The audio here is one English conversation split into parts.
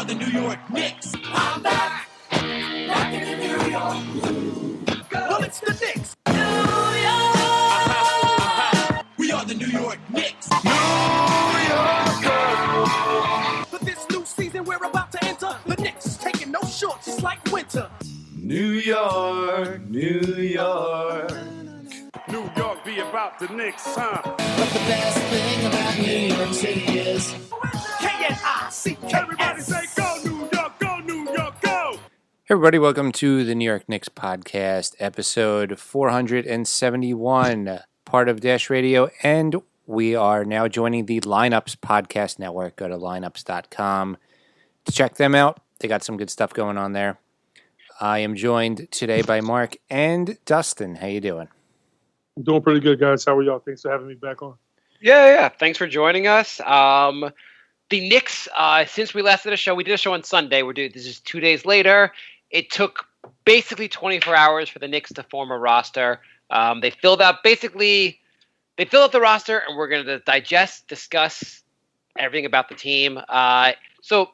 are the New York Knicks. I'm back. Back in New York. Well, it's the Knicks. New York. We are the New York Knicks. New York. For this new season we're about to enter, the Knicks is taking no shorts, it's like winter. New York, New York. New York be about the Knicks, huh? But the best thing about New York City is K-N-I-C-K-S. Everybody say go New York, go New York, go! Hey everybody, welcome to the New York Knicks podcast, episode 471, part of Dash Radio, and we are now joining the Lineups Podcast Network. Go to lineups.com to check them out. They got some good stuff going on there. I am joined today by Marc and Dustin. How you doing? I'm doing pretty good, guys. How are y'all? Thanks for having me back on. Yeah. Thanks for joining us. The Knicks, since we last did a show, we did a show on Sunday. This is 2 days later. It took basically 24 hours for the Knicks to form a roster. They filled out the roster, and we're going to discuss everything about the team. So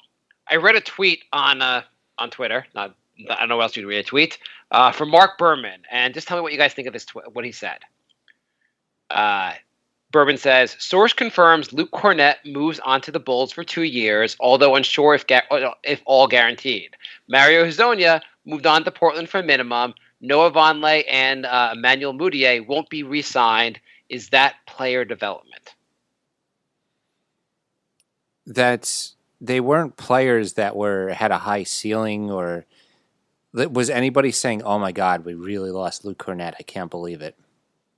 I read a tweet on Twitter. I don't know what else you'd read a tweet from Marc Berman, and just tell me what you guys think of this. What he said. Berman says, source confirms Luke Kornet moves on to the Bulls for 2 years, although unsure if all guaranteed. Mario Hezonja moved on to Portland for a minimum. Noah Vonleh and Emmanuel Mudiay won't be re-signed. Is that player development? They weren't players that had a high ceiling, or was anybody saying, oh my God, we really lost Luke Kornet? I can't believe it.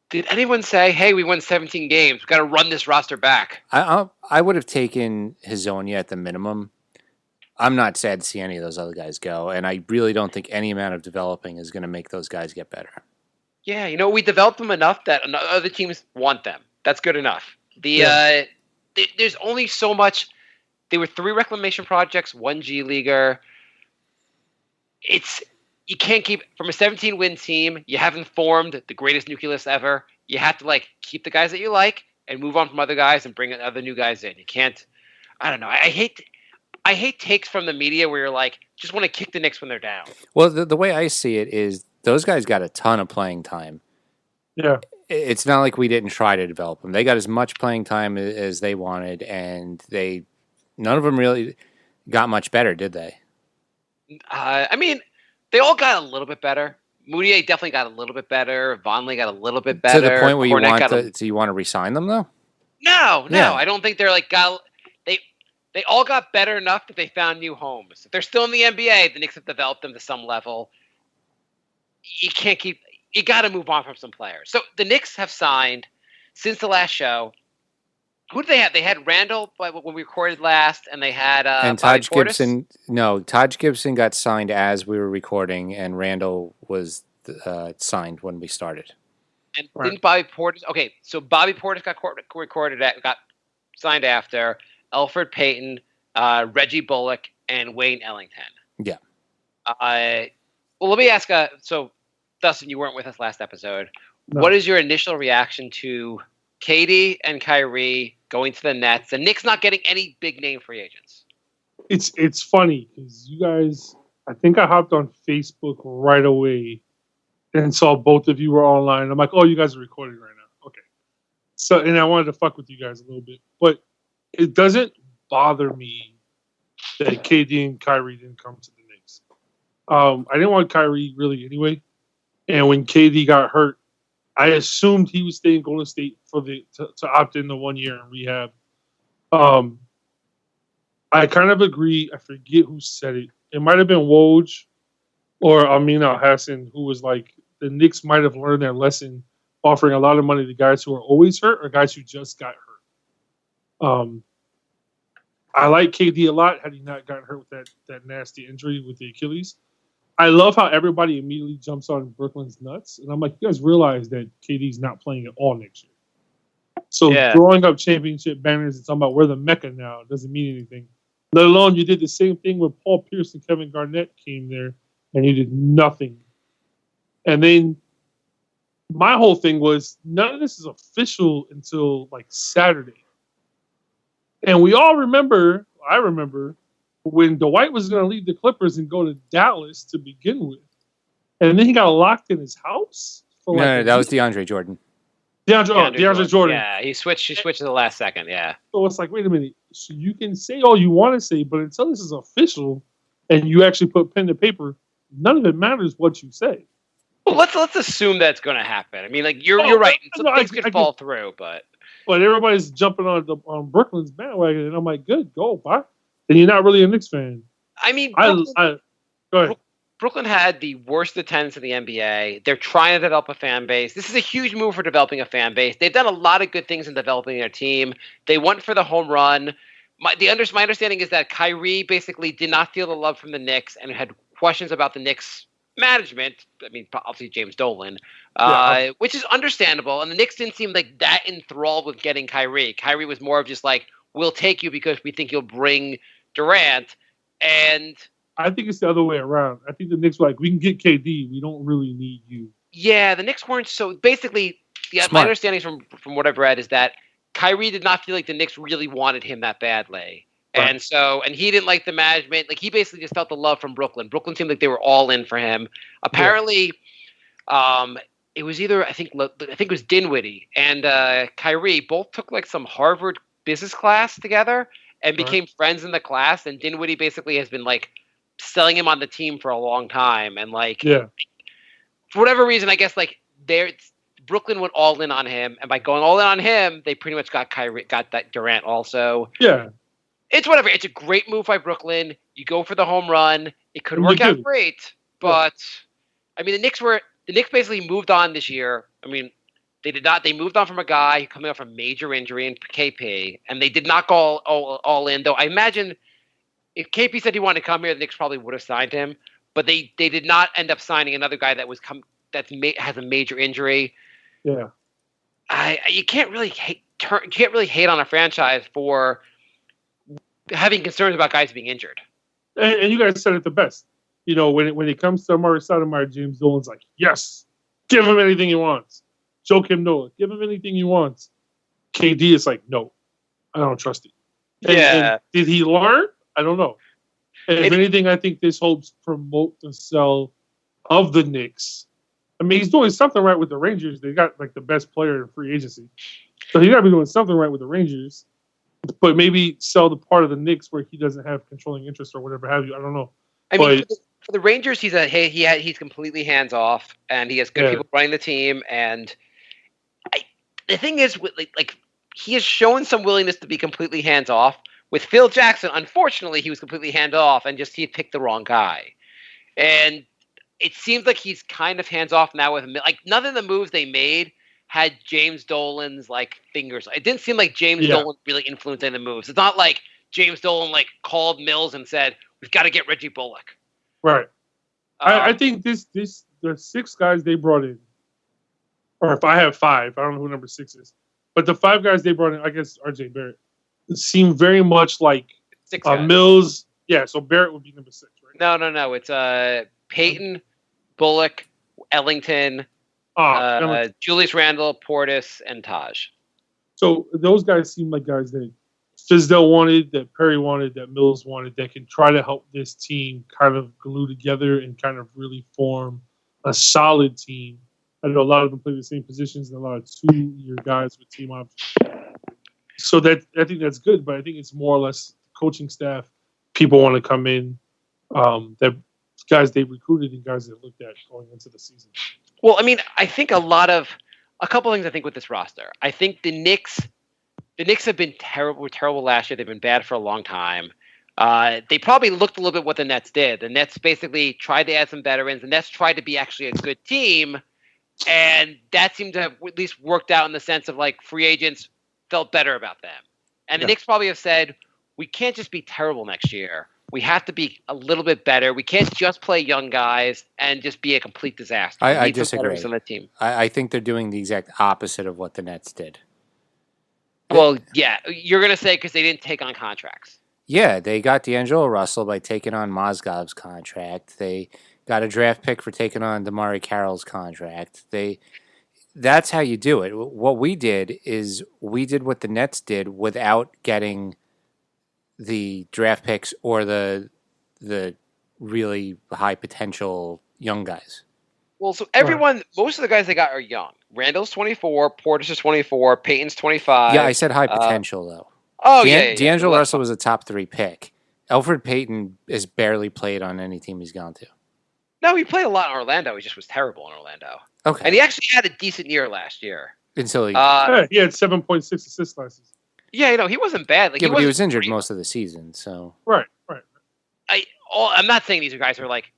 Did anyone say, hey, we won 17 games. We've got to run this roster back? I would have taken Hezonja at the minimum. I'm not sad to see any of those other guys go, and I really don't think any amount of developing is going to make those guys get better. Yeah, we developed them enough that other teams want them. That's good enough. There's only so much. There were 3 reclamation projects, 1 G Leaguer. You can't keep from a 17-win team. You haven't formed the greatest nucleus ever. You have to keep the guys that you like and move on from other guys and bring other new guys in. You can't. I don't know. I hate takes from the media where you're just want to kick the Knicks when they're down. Well, the way I see it is those guys got a ton of playing time. Yeah, it's not like we didn't try to develop them. They got as much playing time as they wanted, and none of them really got much better, did they? They all got a little bit better. Mudiay definitely got a little bit better. Vonleh got a little bit better. To the point where you want to re-sign them, though? No. Yeah. I don't think they're they all got better enough that they found new homes. If they're still in the NBA, the Knicks have developed them to some level. You got to move on from some players. So the Knicks have signed, since the last show, who did they have? They had Randall when we recorded last, and they had and Taj Gibson. No, Taj Gibson got signed as we were recording, and Randall was signed when we started. And didn't Bobby Portis? Okay, so Bobby Portis got signed after Elfrid Payton, Reggie Bullock, and Wayne Ellington. Yeah. Well, let me ask. So, Dustin, you weren't with us last episode. No. What is your initial reaction to KD and Kyrie going to the Nets, and Knicks not getting any big name free agents? It's funny because you guys, I think I hopped on Facebook right away and saw both of you were online. I'm like, oh, you guys are recording right now. Okay. So, and I wanted to fuck with you guys a little bit, but it doesn't bother me that KD and Kyrie didn't come to the Knicks. I didn't want Kyrie really anyway. And when KD got hurt, I assumed he would stay in Golden State to opt in the 1 year in rehab. I kind of agree. I forget who said it. It might have been Woj or Amin Al-Hassan, who was like, the Knicks might have learned their lesson offering a lot of money to guys who are always hurt or guys who just got hurt. I like KD a lot had he not gotten hurt with that nasty injury with the Achilles. I love how everybody immediately jumps on Brooklyn's nuts. And I'm like, you guys realize that KD's not playing at all next year. So throwing up championship banners and talking about we're the Mecca now doesn't mean anything. Let alone you did the same thing when Paul Pierce and Kevin Garnett came there and you did nothing. And then my whole thing was none of this is official until Saturday. And we all remember, I remember, when Dwight was going to leave the Clippers and go to Dallas to begin with, and then he got locked in his house for like No, that was DeAndre Jordan. DeAndre Jordan. Yeah, he switched at the last second. Yeah. So it's like, wait a minute. So you can say all you want to say, but until this is official and you actually put pen to paper, none of it matters what you say. Well, let's assume that's going to happen. I mean, like you're right. Some things could fall through, but everybody's jumping on Brooklyn's bandwagon, and I'm like, good, go, bye. And you're not really a Knicks fan. I mean, go ahead. Brooklyn had the worst attendance in the NBA. They're trying to develop a fan base. This is a huge move for developing a fan base. They've done a lot of good things in developing their team. They went for the home run. My understanding is that Kyrie basically did not feel the love from the Knicks and had questions about the Knicks management. I mean, obviously James Dolan, which is understandable. And the Knicks didn't seem like that enthralled with getting Kyrie. Kyrie was more of just like, we'll take you because we think you'll bring Durant. And I think it's the other way around. I think the Knicks were like, we can get KD. We don't really need you. Yeah, the Knicks weren't so. Basically, my understanding from what I've read is that Kyrie did not feel like the Knicks really wanted him that badly. Right. And he didn't like the management. Like, he basically just felt the love from Brooklyn. Brooklyn seemed like they were all in for him. Apparently, it was either, I think it was Dinwiddie and Kyrie both took like some Harvard business class together and became friends in the class. And Dinwiddie basically has been like selling him on the team for a long time. And like, for whatever reason, I guess like Brooklyn went all in on him. And by going all in on him, they pretty much got that Durant also. Yeah. It's whatever. It's a great move by Brooklyn. You go for the home run. It could work out great. But I mean, the Knicks basically moved on this year. I mean, they did not. They moved on from a guy coming off a major injury in KP, and they did not go all in. Though I imagine if KP said he wanted to come here, the Knicks probably would have signed him. But they did not end up signing another guy that has a major injury. Yeah, you can't really hate on a franchise for having concerns about guys being injured. And you guys said it the best. You know, when it comes to Amari Stoudemire, James Dolan's like, yes, give him anything he wants. Joakim Noah, give him anything he wants. KD is like, no, I don't trust him. And did he learn? I don't know. And if anything, I think this helps promote the sell of the Knicks. I mean, he's doing something right with the Rangers. They got like the best player in free agency. So he got to be doing something right with the Rangers. But maybe sell the part of the Knicks where he doesn't have controlling interest or whatever have you. I don't know. I mean, for the Rangers, he's completely hands off, and he has good people running the team. And the thing is, like he has shown some willingness to be completely hands off. With Phil Jackson, unfortunately, he was completely hands off, and he picked the wrong guy. And it seems like he's kind of hands off now with him. Like none of the moves they made had James Dolan's like fingers. It didn't seem like James Dolan really influenced any of the moves. It's not like James Dolan like called Mills and said, "We've got to get Reggie Bullock." Right. I think the 6 guys they brought in, or if I have 5, I don't know who number 6 is, but the 5 guys they brought in, I guess RJ Barrett, seem very much like 6 guys. Mills. Yeah, so Barrett would be number 6, right? No. It's Peyton, Bullock, Ellington. Julius Randle, Portis, and Taj. So those guys seem like guys that Fizdale wanted, that Perry wanted, that Mills wanted, that can try to help this team kind of glue together and kind of really form a solid team. I know a lot of them play the same positions and a lot of 2-year guys with team options. So I think that's good, but I think it's more or less coaching staff. People want to come in, that guys they recruited and guys they looked at going into the season. Well, I mean, I think a couple things I think with this roster. I think the Knicks have been terrible last year. They've been bad for a long time. They probably looked a little bit what the Nets did. The Nets basically tried to add some veterans. The Nets tried to be actually a good team, and that seemed to have at least worked out in the sense of like free agents felt better about them. And the Knicks probably have said, we can't just be terrible next year. We have to be a little bit better. We can't just play young guys and just be a complete disaster. I disagree. On the team. I think they're doing the exact opposite of what the Nets did. Well, yeah, you're going to say because they didn't take on contracts. Yeah, they got D'Angelo Russell by taking on Mozgov's contract. They got a draft pick for taking on Damari Carroll's contract. That's how you do it. What we did is we did what the Nets did without getting the draft picks or the really high potential young guys. Well, so everyone, most of the guys they got are young. Randall's 24, Portis is 24, Peyton's 25. Yeah, I said high potential though. Oh, yeah. D'Angelo Russell was a top 3 pick. Alfred Payton has barely played on any team he's gone to. No, he played a lot in Orlando. He just was terrible in Orlando. Okay. And he actually had a decent year last year. Until he... he had 7.6 assists last season. Yeah, he wasn't bad. Like, but he was injured most of the season, so... Right. I'm not saying these guys are like...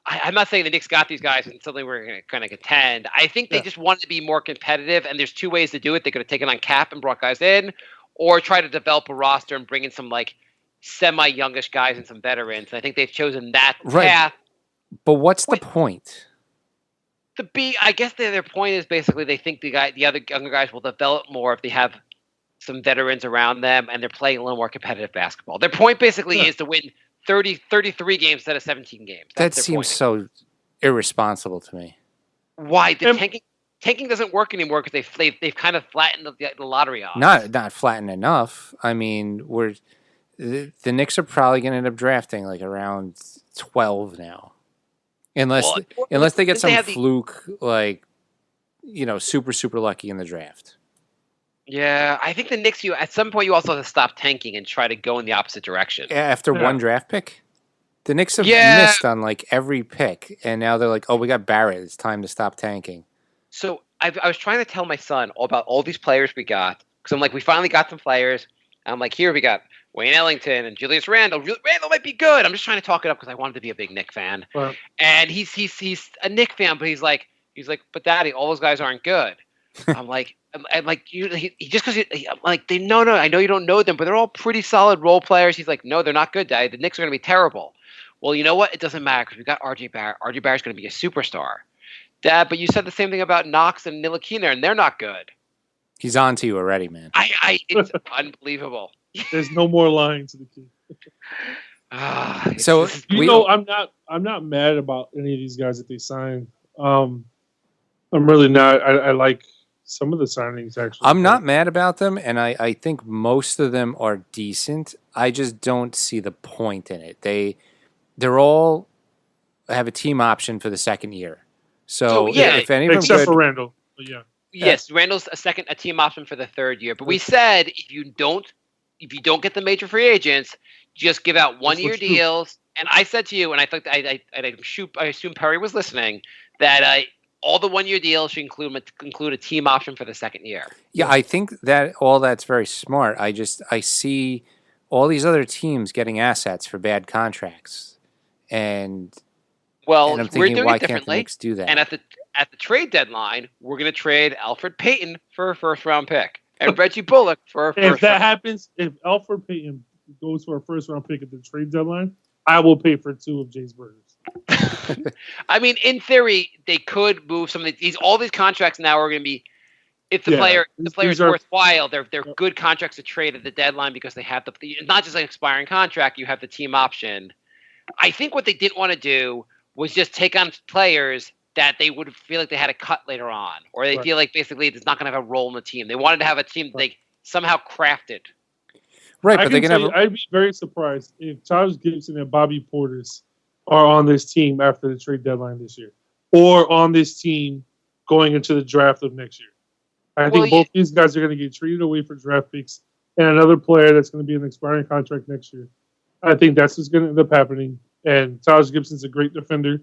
I'm not saying the Knicks got these guys and suddenly we're going to contend. I think they just wanted to be more competitive, and there's 2 ways to do it. They could have taken on cap and brought guys in, or try to develop a roster and bring in some, like, semi-youngish guys and some veterans. And I think they've chosen that path. But what's the point? I guess their point is basically they think the other younger guys will develop more if they have some veterans around them and they're playing a little more competitive basketball. Their point basically is to win 33 games instead of 17 games. That seems so irresponsible to me. Why? Tanking doesn't work anymore because they've kind of flattened the lottery odds. Not flattened enough. I mean, the Knicks are probably going to end up drafting like around 12 now. Unless they get some fluke, like, super lucky in the draft. Yeah, I think the Knicks, at some point, you also have to stop tanking and try to go in the opposite direction. After one draft pick? The Knicks have missed on, like, every pick, and now they're like, oh, we got Barrett. It's time to stop tanking. So I was trying to tell my son all about all these players we got, because I'm like, we finally got some players. I'm like, here we got Wayne Ellington and Julius Randle. Randle might be good. I'm just trying to talk it up because I wanted to be a big Knicks fan. Right. And he's a Knicks fan, but he's like, but Daddy, all those guys aren't good. I'm like, he just because I'm like, no, I know you don't know them, but they're all pretty solid role players. He's like, no, they're not good, Daddy. The Knicks are going to be terrible. Well, you know what? It doesn't matter because we got RJ Barrett. RJ Barrett's going to be a superstar. Dad, but you said the same thing about Knox and Ntilikina, and they're not good. He's on to you already, man. It's unbelievable. There's no more lying to the kid. I'm not mad about any of these guys that they signed. I'm really not. I like some of the signings actually. I'm not mad about them, and I think most of them are decent. I just don't see the point in it. They're all have a team option for the second year. So if any of them except for Randall, but yeah. Yes, Randall's a team option for the third year. But we said if you don't get the major free agents, just give out 1-year deals. And I said to you, and I thought I assume Perry was listening, that all the 1-year deals should include a team option for the second year. Yeah, I think that all that's very smart. I see all these other teams getting assets for bad contracts, and I'm thinking, we're doing why it differently. can't the Knicks do that? And at the trade deadline, we're going to trade Alfred Payton for a first-round pick and Reggie Bullock for a first. If that happens, if Alfred Payton goes for a first-round pick at the trade deadline, I will pay for 2 of Jay's burgers. I mean, in theory, they could move some of these. All these contracts now are going to be, if the player is worthwhile, they're good contracts to trade at the deadline because they have it's not just an expiring contract. You have the team option. I think what they didn't want to do was just take on players that they would feel like they had to cut later on, or they feel like basically it's not going to have a role in the team. They wanted to have a team they somehow crafted. Right, but they can have. I'd be very surprised if Taj Gibson and Bobby Portis are on this team after the trade deadline this year, or on this team going into the draft of next year. I think both these guys are going to get traded away for draft picks and another player that's going to be an expiring contract next year. I think that's what's going to end up happening. And Taj Gibson's a great defender.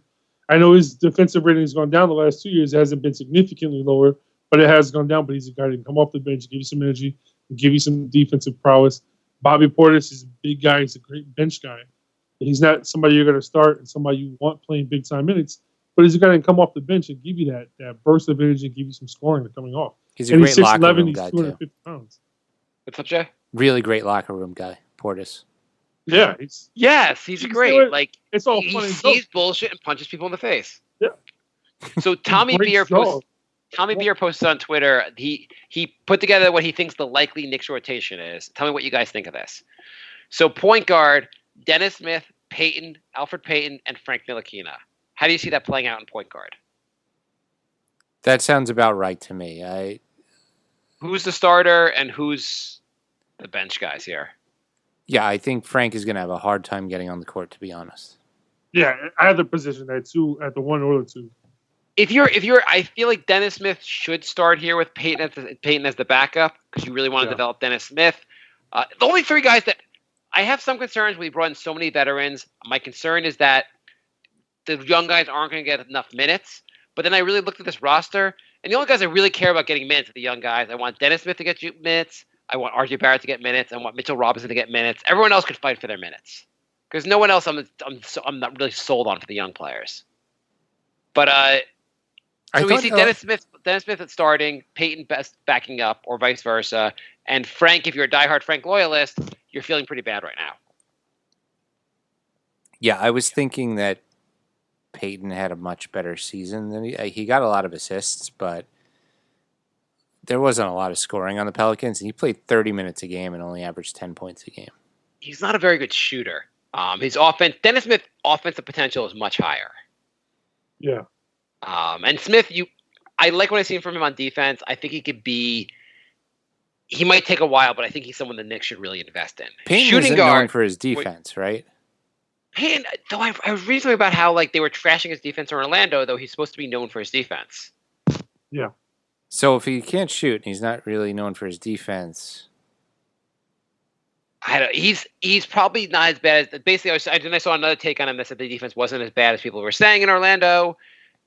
I know his defensive rating has gone down the last 2 years. It hasn't been significantly lower, but it has gone down. But he's a guy that can come off the bench, give you some energy, and give you some defensive prowess. Bobby Portis is a big guy. He's a great bench guy. He's not somebody you're going to start and somebody you want playing big-time minutes, but he's a guy that can come off the bench and give you that burst of energy and give you some scoring coming off. He's a great locker room he's guy, 250 pounds. What's up, Jay? Really great locker room guy, Portis. Yeah. He's great. Like, it's all he fun and sees bullshit and punches people in the face. Yeah. So Tommy Beer posted on Twitter. He put together what he thinks the likely Knicks rotation is. Tell me what you guys think of this. So point guard, Dennis Smith, Payton, Alfred Payton, and Frank Ntilikina. How do you see that playing out in point guard? That sounds about right to me. Who's the starter and who's the bench guys here? Yeah, I think Frank is going to have a hard time getting on the court, to be honest. Yeah, either position at two, at the 1 or the 2. I feel like Dennis Smith should start here with Peyton as the backup because you really want to develop Dennis Smith. The only 3 guys that I have some concerns. We brought in so many veterans. My concern is that the young guys aren't going to get enough minutes. But then I really looked at this roster, and the only guys I really care about getting minutes are the young guys. I want Dennis Smith to get minutes. I want RJ Barrett to get minutes. I want Mitchell Robinson to get minutes. Everyone else could fight for their minutes because no one else I'm not really sold on for the young players. But so we see Dennis Smith at starting, Peyton backing up, or vice versa. And Frank, if you're a diehard Frank loyalist, you're feeling pretty bad right now. Yeah, I was thinking that Peyton had a much better season than he got a lot of assists, but there wasn't a lot of scoring on the Pelicans, and he played 30 minutes a game and only averaged 10 points a game. He's not a very good shooter. His offense, Dennis Smith's offensive potential is much higher. Yeah. And Smith, I like what I've seen from him on defense. I think he might take a while, but I think he's someone the Knicks should really invest in. Peyton shooting isn't guard known for his defense, right? Peyton, though I was reading something about how they were trashing his defense in Orlando, though he's supposed to be known for his defense. Yeah. So if he can't shoot and he's not really known for his defense, he's probably not as bad as basically. I saw another take on him that said the defense wasn't as bad as people were saying in Orlando.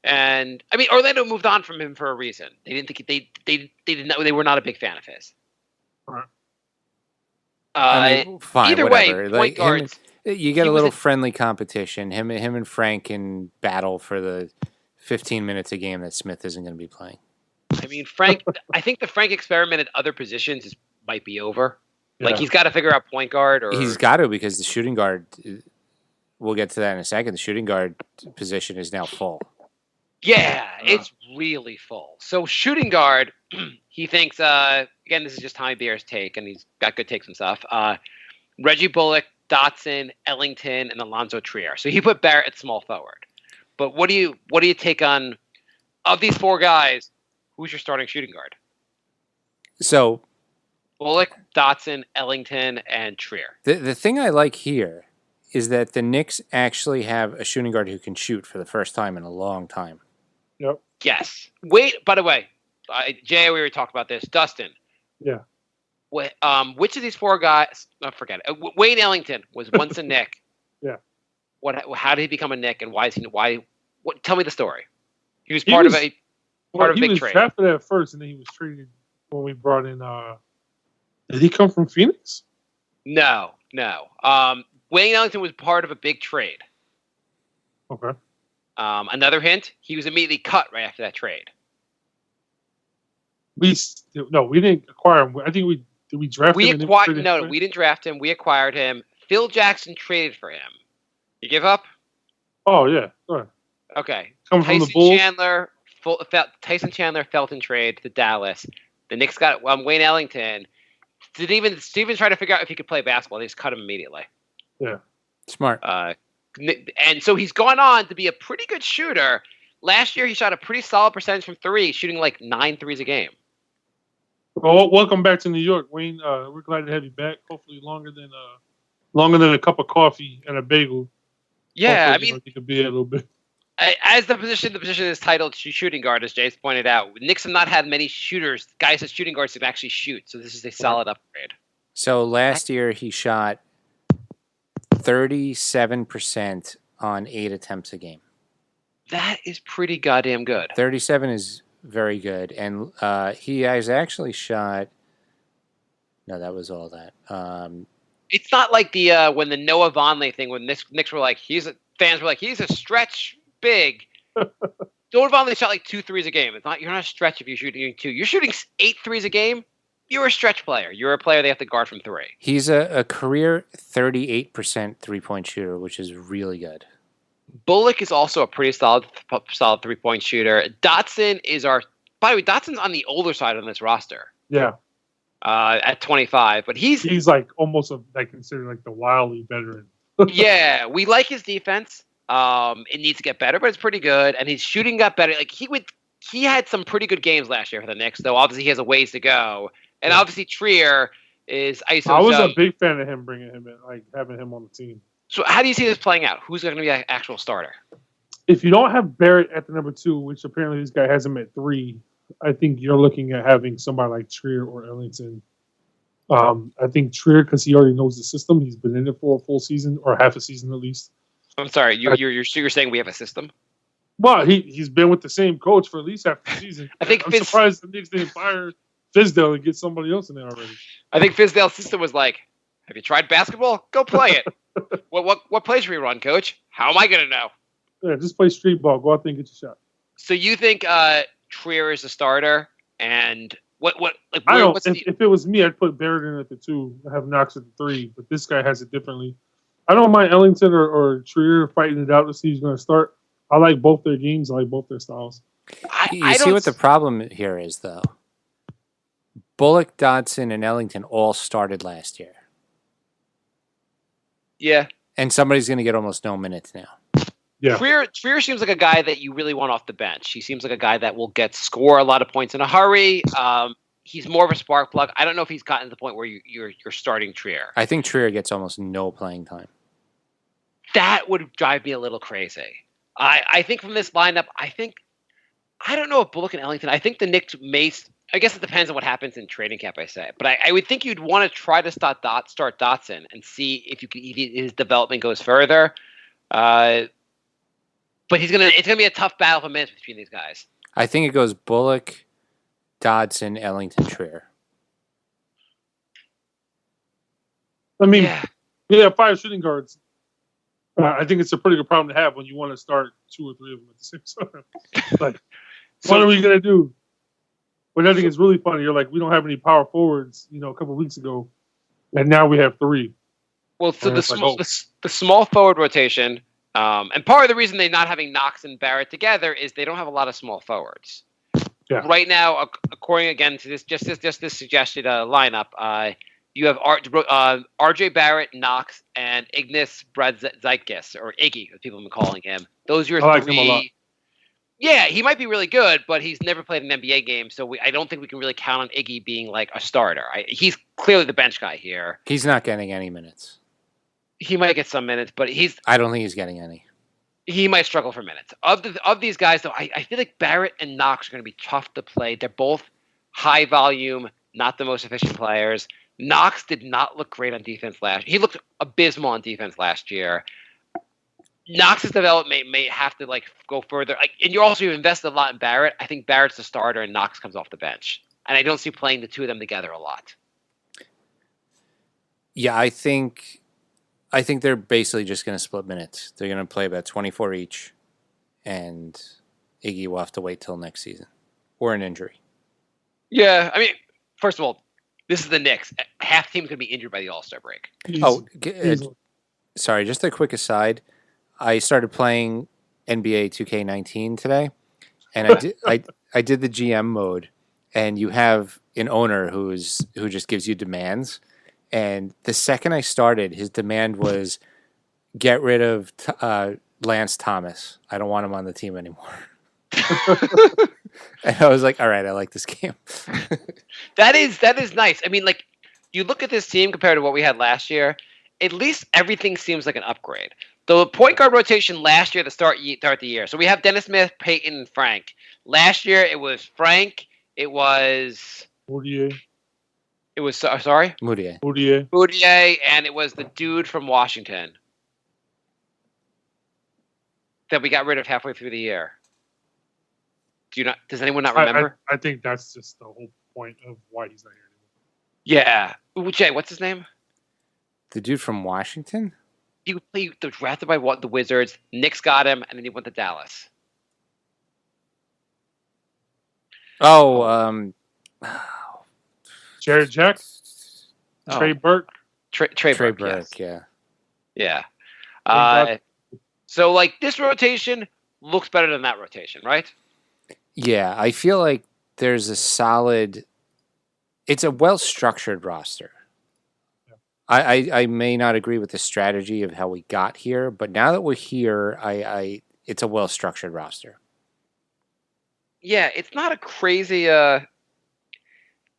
And I mean, Orlando moved on from him for a reason. They didn't think they were not a big fan of his. Fine, either whatever. way, point guards. You get a little friendly competition. Him and Frank can battle for the 15 minutes a game that Smith isn't going to be playing. I mean, Frank. I think the Frank experiment at other positions might be over. Yeah. He's got to figure out point guard, or he's got to, because the shooting guard. We'll get to that in a second. The shooting guard position is now full. Yeah, it's really full. So shooting guard, he thinks, again, this is just Tommy Beer's take, and he's got good takes and stuff. Reggie Bullock, Dotson, Ellington, and Alonzo Trier. So he put Barrett at small forward. But what do you take on, of these 4 guys, who's your starting shooting guard? So Bullock, Dotson, Ellington, and Trier. The thing I like here is that the Knicks actually have a shooting guard who can shoot for the first time in a long time. Yep. Yes. Wait, by the way, Jay, we already talked about this. Dustin. Yeah. Which of these 4 guys? Oh, forget it. Wayne Ellington was once a Knick. Yeah. How did he become a Knick, and why is he? Why? What? Tell me the story. He was part of a big trade. He was drafted at first, and then he was traded when we brought in. Did he come from Phoenix? No. Wayne Ellington was part of a big trade. Okay. Another hint: he was immediately cut right after that trade. We didn't acquire him. I think we drafted him. We didn't draft him. We acquired him. Phil Jackson traded for him. You give up? Oh yeah. Go ahead. Okay. Coming from the Bulls. Tyson Chandler Felton trade to Dallas. The Knicks got Wayne Ellington. Steven tried to figure out if he could play basketball. They just cut him immediately. Yeah. Smart. And so he's gone on to be a pretty good shooter. Last year, he shot a pretty solid percentage from 3, shooting like 9 threes a game. Well, welcome back to New York, Wayne. We're glad to have you back. Hopefully longer than a cup of coffee and a bagel. Yeah, Hopefully, you could be a little bit. As the position is titled shooting guard, as Jace pointed out. Knicks have not had many shooters, guys as shooting guards, that can actually shoot. So this is a solid upgrade. So last year he shot 37% on 8 attempts a game. That is pretty goddamn good. 37 is very good, and he has actually shot. No, that was all that. It's not like the when the Noah Vonleh thing, when Knicks were like, fans were like, he's a stretch big. Noah Vonleh shot like 2 threes a game. You're not a stretch if you're shooting 2. You're shooting 8 threes a game. You're a stretch player. You're a player they have to guard from 3. He's a career 38% 3-point shooter, which is really good. Bullock is also a pretty solid 3-point shooter. Dotson is by the way, Dotson's on the older side on this roster. Yeah. At 25, but he's like almost considered like the wildly veteran. Yeah, we like his defense. It needs to get better, but it's pretty good, and his shooting got better. Like he had some pretty good games last year for the Knicks, though obviously he has a ways to go. And obviously Trier is ISO I was zone. a big fan of him bringing him in, like having him on the team. So how do you see this playing out? Who's going to be an actual starter? If you don't have Barrett at the number 2, which apparently this guy has him at 3, I think you're looking at having somebody like Trier or Ellington. I think Trier, because he already knows the system, he's been in it for a full season or half a season at least. I'm sorry, you're saying we have a system? Well, he's been with the same coach for at least half the season. I think I'm surprised the Knicks didn't fire Fizdale and get somebody else in there already. I think Fizdale's system was like, have you tried basketball? Go play it. What plays should we run, coach? How am I going to know? Yeah, just play street ball. Go out there and get your shot. So you think Trier is a starter? And if it was me, I'd put Barrett in at the 2. I have Knox at the 3, but this guy has it differently. I don't mind Ellington or Trier fighting it out to see who's going to start. I like both their games. I like both their styles. You see what the problem here is, though? Bullock, Dodson, and Ellington all started last year. Yeah. And somebody's going to get almost no minutes now. Yeah. Trier seems like a guy that you really want off the bench. He seems like a guy that will score a lot of points in a hurry. He's more of a spark plug. I don't know if he's gotten to the point where you're starting Trier. I think Trier gets almost no playing time. That would drive me a little crazy. I think from this lineup, I don't know if Bullock and Ellington, I think the Knicks may, I guess it depends on what happens in training camp, I say. But I would think you'd want to try to start Dotson and see if his development goes further. But it's gonna be a tough battle for minutes between these guys. I think it goes Bullock, Dodson, Ellington, Trier. I mean, yeah 5 shooting guards. I think it's a pretty good problem to have when you want to start 2 or 3 of them at the same time. Like, what are we going to do? But I think it's really funny. You're like, we don't have any power forwards, a couple of weeks ago, and now we have 3. Well, so the small forward rotation, and part of the reason they're not having Knox and Barrett together is they don't have a lot of small forwards. Yeah. Right now, according again to this suggested lineup, you have R.J. Barrett, Knox, and Ignis Brazaitis, or Iggy, as people have been calling him. Those are your 3. I like him a lot. Yeah, he might be really good, but he's never played an NBA game, so I don't think we can really count on Iggy being like a starter. He's clearly the bench guy here. He's not getting any minutes. He might get some minutes, but I don't think he's getting any. He might struggle for minutes. Of these guys, though, I feel like Barrett and Knox are going to be tough to play. They're both high volume, not the most efficient players. Knox did not look great on defense last year. He looked abysmal on defense last year. Knox's development may have to go further. And you invested a lot in Barrett. I think Barrett's the starter and Knox comes off the bench. And I don't see playing the 2 of them together a lot. Yeah, I think they're basically just going to split minutes. They're going to play about 24 each, and Iggy will have to wait till next season or an injury. Yeah, I mean, first of all, this is the Knicks. Half the team's going to be injured by the All-Star break. Sorry, just a quick aside. I started playing NBA 2K19 today, and I did the GM mode, and you have an owner who just gives you demands. And the second I started, his demand was get rid of Lance Thomas. I don't want him on the team anymore. And I was like, all right, I like this game. That is nice. I mean, you look at this team compared to what we had last year, at least everything seems like an upgrade. The point guard rotation last year to start the year. So we have Dennis Smith, Peyton, and Frank. Last year it was Frank. It was Moutier. It was sorry, Moutier, and it was the dude from Washington that we got rid of halfway through the year. Does anyone not remember? I think that's just the whole point of why he's not Yeah. here Jay, what's his name? The dude from Washington? He was drafted by the Wizards. Knicks got him, and then he went to Dallas. Oh, Jared Jack? Trey Burke? Trey Burke, yes. Yeah. So, this rotation looks better than that rotation, right? Yeah, I feel like there's it's a well-structured roster. I may not agree with the strategy of how we got here, but now that we're here, it's a well-structured roster. Yeah, it's not a crazy.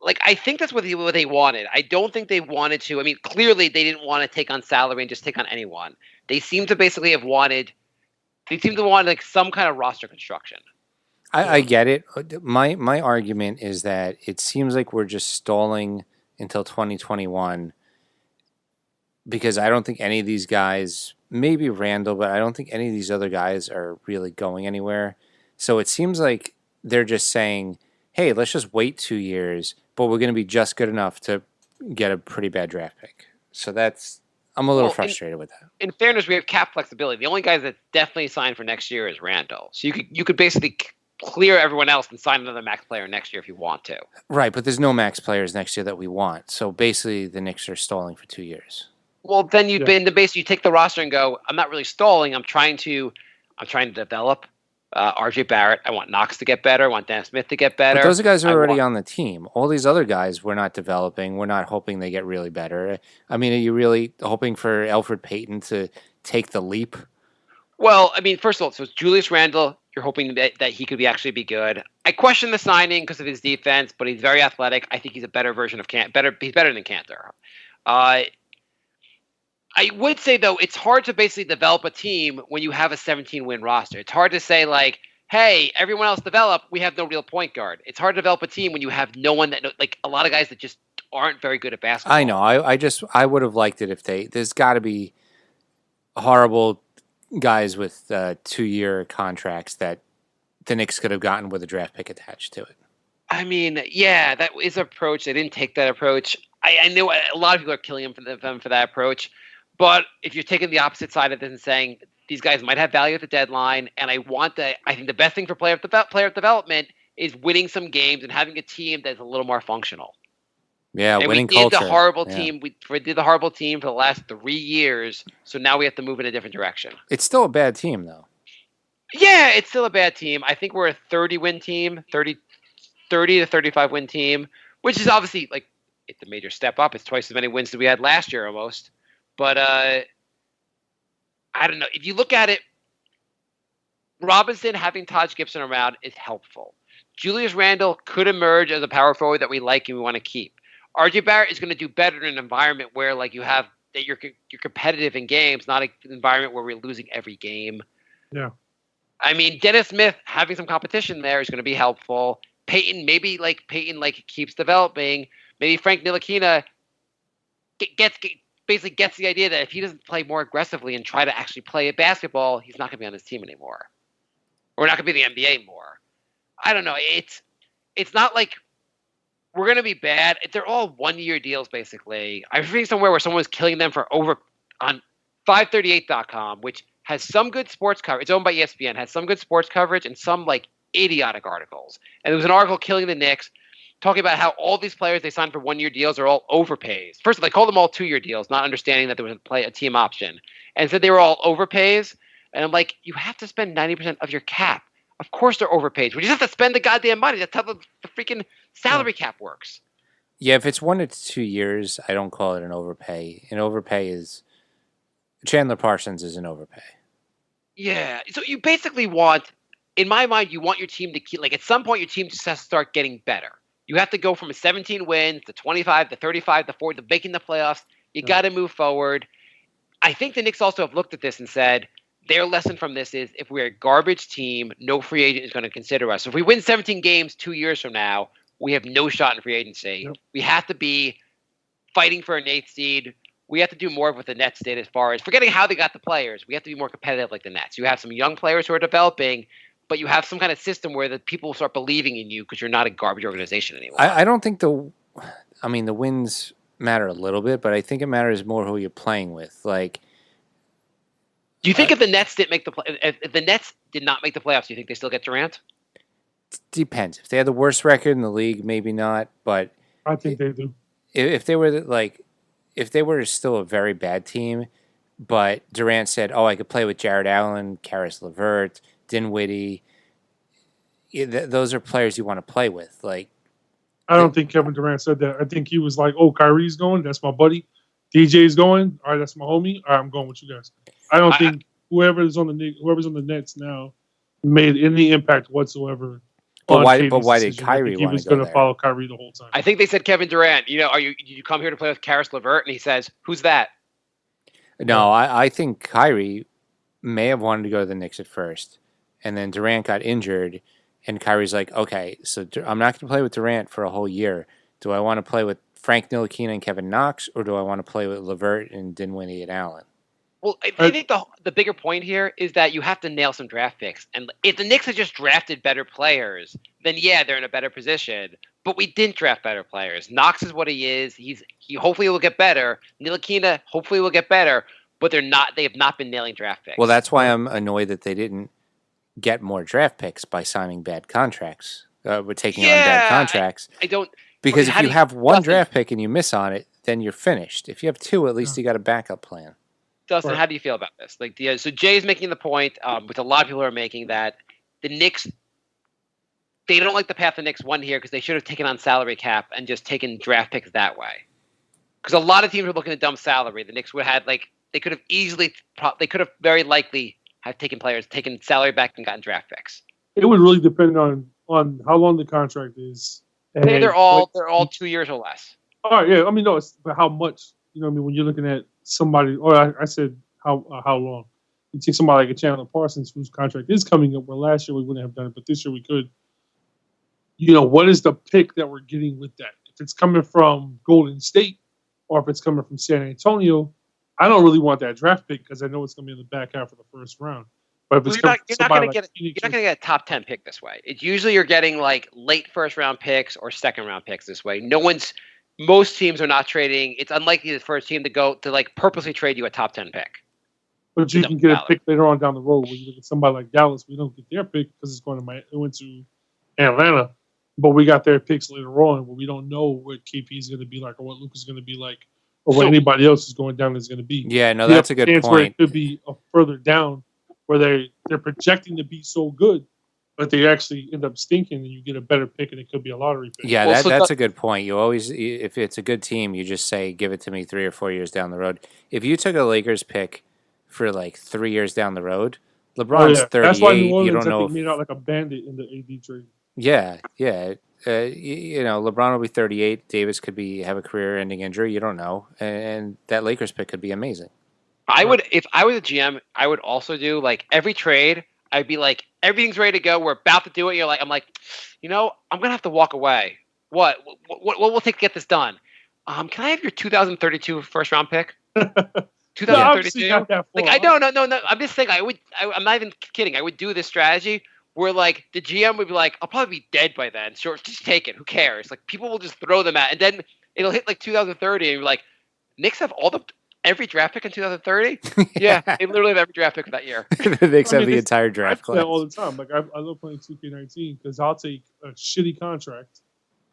like I think that's what they wanted. I don't think they wanted to. I mean, clearly they didn't want to take on salary and just take on anyone. They seem to basically have wanted. They seem to want like some kind of roster construction. I get it. My argument is that it seems like we're just stalling until 2021 because I don't think any of these guys, maybe Randall, but I don't think any of these other guys are really going anywhere. So it seems like they're just saying, hey, let's just wait 2 years, but we're going to be just good enough to get a pretty bad draft pick. So I'm a little frustrated with that. In fairness, we have cap flexibility. The only guy that's definitely signed for next year is Randall. So you could basically clear everyone else and sign another max player next year if you want to. Right, but there's no max players next year that we want. So basically, the Knicks are stalling for 2 years. Well, then you take the roster and go, I'm not really stalling. I'm trying to develop RJ Barrett. I want Knox to get better. I want Dennis Smith to get better. But those guys are already on the team. All these other guys we're not developing. We're not hoping they get really better. I mean, are you really hoping for Elfrid Payton to take the leap? Well, I mean, first of all, so it's Julius Randle. You're hoping that he could actually be good. I question the signing because of his defense, but he's very athletic. I think he's a better version of He's better than Cantor. I would say, though, it's hard to basically develop a team when you have a 17-win roster. It's hard to say, like, hey, everyone else develop, we have no real point guard. It's hard to develop a team when you have no one that, like, a lot of guys that just aren't very good at basketball. I know. I would have liked it if there's got to be horrible guys with 2-year contracts that the Knicks could have gotten with a draft pick attached to it. I mean, yeah, that is an approach. They didn't take that approach. I know a lot of people are killing him for that approach. But if you're taking the opposite side of this and saying these guys might have value at the deadline, and I think the best thing for player development is winning some games and having a team that's a little more functional. Yeah, and winning we did culture. The horrible team. We did the horrible team for the last 3 years, so now we have to move in a different direction. It's still a bad team, though. Yeah, it's still a bad team. I think we're a 30-win team, 30 to 35-win team, which is obviously like it's a major step up. It's twice as many wins as we had last year almost. But I don't know. If you look at it, Robinson having Taj Gibson around is helpful. Julius Randle could emerge as a power forward that we like and we want to keep. RJ Barrett is going to do better in an environment where like you have that you're competitive in games, not an environment where we're losing every game. Yeah. I mean, Dennis Smith having some competition there is going to be helpful. Payton keeps developing. Maybe Frank Ntilikina basically gets the idea that if he doesn't play more aggressively and try to actually play a basketball, he's not going to be on this team anymore. We're not going to be in the NBA more. I don't know. It's not like we're going to be bad. They're all 1-year deals, basically. I was reading somewhere where someone was killing them for over on 538.com, which has some good sports coverage. It's owned by ESPN, has some good sports coverage and some like idiotic articles. And there was an article killing the Knicks, talking about how all these players they signed for 1-year deals are all overpays. First of all, they called them all 2-year deals, not understanding that there was a team option. And said they were all overpays. And I'm like, you have to spend 90% of your cap. Of course they're overpaid. We just have to spend the goddamn money. That's how the freaking salary cap works. Yeah, if it's 1 to 2 years, I don't call it an overpay. An overpay is Chandler Parsons is an overpay. Yeah. So you basically want, in my mind, you want your team to keep, like at some point your team just has to start getting better. You have to go from a 17 wins to 25 to 35 to 40 to making the playoffs. You got to move forward. I think the Knicks also have looked at this and said their lesson from this is if we're a garbage team, no free agent is going to consider us. So if we win 17 games 2 years from now, we have no shot in free agency. Yep. We have to be fighting for an 8th seed. We have to do more of what the Nets did as far as forgetting how they got the players. We have to be more competitive like the Nets. You have some young players who are developing, but you have some kind of system where the people start believing in you because you're not a garbage organization anymore. I don't think the wins matter a little bit, but I think it matters more who you're playing with. Like, do you think if the Nets if the Nets did not make the playoffs, do you think they still get Durant? Depends. If they had the worst record in the league, maybe not. But I think they do. If they were still a very bad team, but Durant said, "Oh, I could play with Jared Allen, Karis LeVert, Dinwiddie." Those are players you want to play with. Like, I don't think Kevin Durant said that. I think he was like, "Oh, Kyrie's going. That's my buddy. DJ's going. All right, that's my homie. All right, I'm going with you guys." I don't think whoever's on the Nets now made any impact whatsoever on why? KD's But why did decision. I Kyrie think he want was to go going to there? follow Kyrie the whole time. I think they said Kevin Durant. You know, did you come here to play with Karis LeVert? And he says, "Who's that?" No, I think Kyrie may have wanted to go to the Knicks at first, and then Durant got injured, and Kyrie's like, okay, so I'm not going to play with Durant for a whole year. Do I want to play with Frank Ntilikina and Kevin Knox, or do I want to play with LeVert and Dinwiddie and Allen? Well, I think the bigger point here is that you have to nail some draft picks. And if the Knicks had just drafted better players, then yeah, they're in a better position. But we didn't draft better players. Knox is what he is. He hopefully will get better. Ntilikina hopefully will get better. But they're not. They have not been nailing draft picks. Well, that's why I'm annoyed that they didn't get more draft picks by signing bad contracts, with taking on bad contracts. I don't. Because if you have one Dustin, draft pick and you miss on it, then you're finished. If you have two, at least you got a backup plan. Dustin, how do you feel about this? Like, so Jay's making the point, which a lot of people are making, that the Knicks, they don't like the path the Knicks won here because they should have taken on salary cap and just taken draft picks that way. Because a lot of teams are looking to dump salary. The Knicks would have had they could have very likely have taken salary back and gotten draft picks. It would really depend on how long the contract is. They're all 2 years or less. All right, yeah. I mean, no, it's but how much. You know what I mean? When you're looking at somebody, I said how long. You take somebody like a Chandler Parsons whose contract is coming up, where last year we wouldn't have done it, but this year we could. You know, what is the pick that we're getting with that? If it's coming from Golden State or if it's coming from San Antonio, I don't really want that draft pick because I know it's going to be in the back half of the first round. But if you're not going to get a top 10 pick this way. It's usually you're getting like late first round picks or second round picks this way. Most teams are not trading. It's unlikely the first team to go to like purposely trade you a top 10 pick. But you can get a pick later on down the road. When you look at somebody like Dallas, we don't get their pick because it went to Atlanta. But we got their picks later on where we don't know what KP is going to be like or what Luke is going to be like or what anybody else is going down is going to be. Yeah, no, that's a good point. Where it could be further down where they're projecting to be so good, but they actually end up stinking and you get a better pick and it could be a lottery pick. Yeah, that's a good point. You always, if it's a good team, you just say, give it to me 3 or 4 years down the road. If you took a Lakers pick for like 3 years down the road, LeBron's 38. That's why New Orleans, you don't know made out like a bandit in the AD trade. Yeah. LeBron will be 38. Davis could have a career-ending injury. You don't know, and that Lakers pick could be amazing. If I was a GM, I would also do like every trade. I'd be like, everything's ready to go. We're about to do it. I'm like, I'm gonna have to walk away. What will it take to get this done? Can I have your 2032 first round pick? 2032. No, I'm just saying. I'm not even kidding. I would do this strategy where like the GM would be like, I'll probably be dead by then. Sure, just take it. Who cares? Like people will just throw them at, and then it'll hit like 2030, and you're like, Knicks have every draft pick in 2030? Yeah, they literally have every draft pick for that year. The Knicks have the entire draft class. I play all the time. Like I love playing 2K19 because I'll take a shitty contract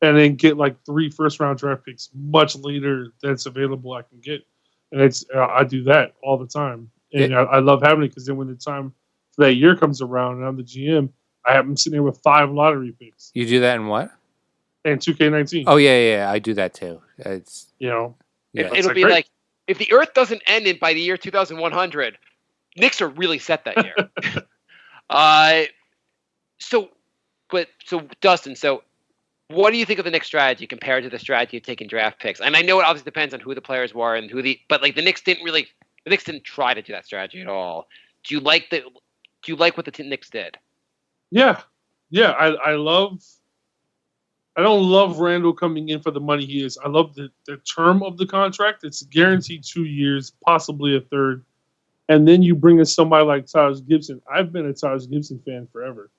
and then get like 3 first-round draft picks much later that's available I can get. And I do that all the time. And I love having it because then when the time for that year comes around and I'm the GM, I'm sitting there with 5 lottery picks. You do that in what? And 2K19. Oh, yeah. I do that too. It's it'll be great. Like, if the Earth doesn't end by the year 2100, Knicks are really set that year. So Dustin, what do you think of the Knicks strategy compared to the strategy of taking draft picks? And I know it obviously depends on who the players were and but like the Knicks didn't try to do that strategy at all. Do you like what the Knicks did? Yeah. I don't love Randall coming in for the money he is. I love the term of the contract. It's guaranteed 2 years, possibly a third. And then you bring in somebody like Tyrese Gibson. I've been a Tyrese Gibson fan forever.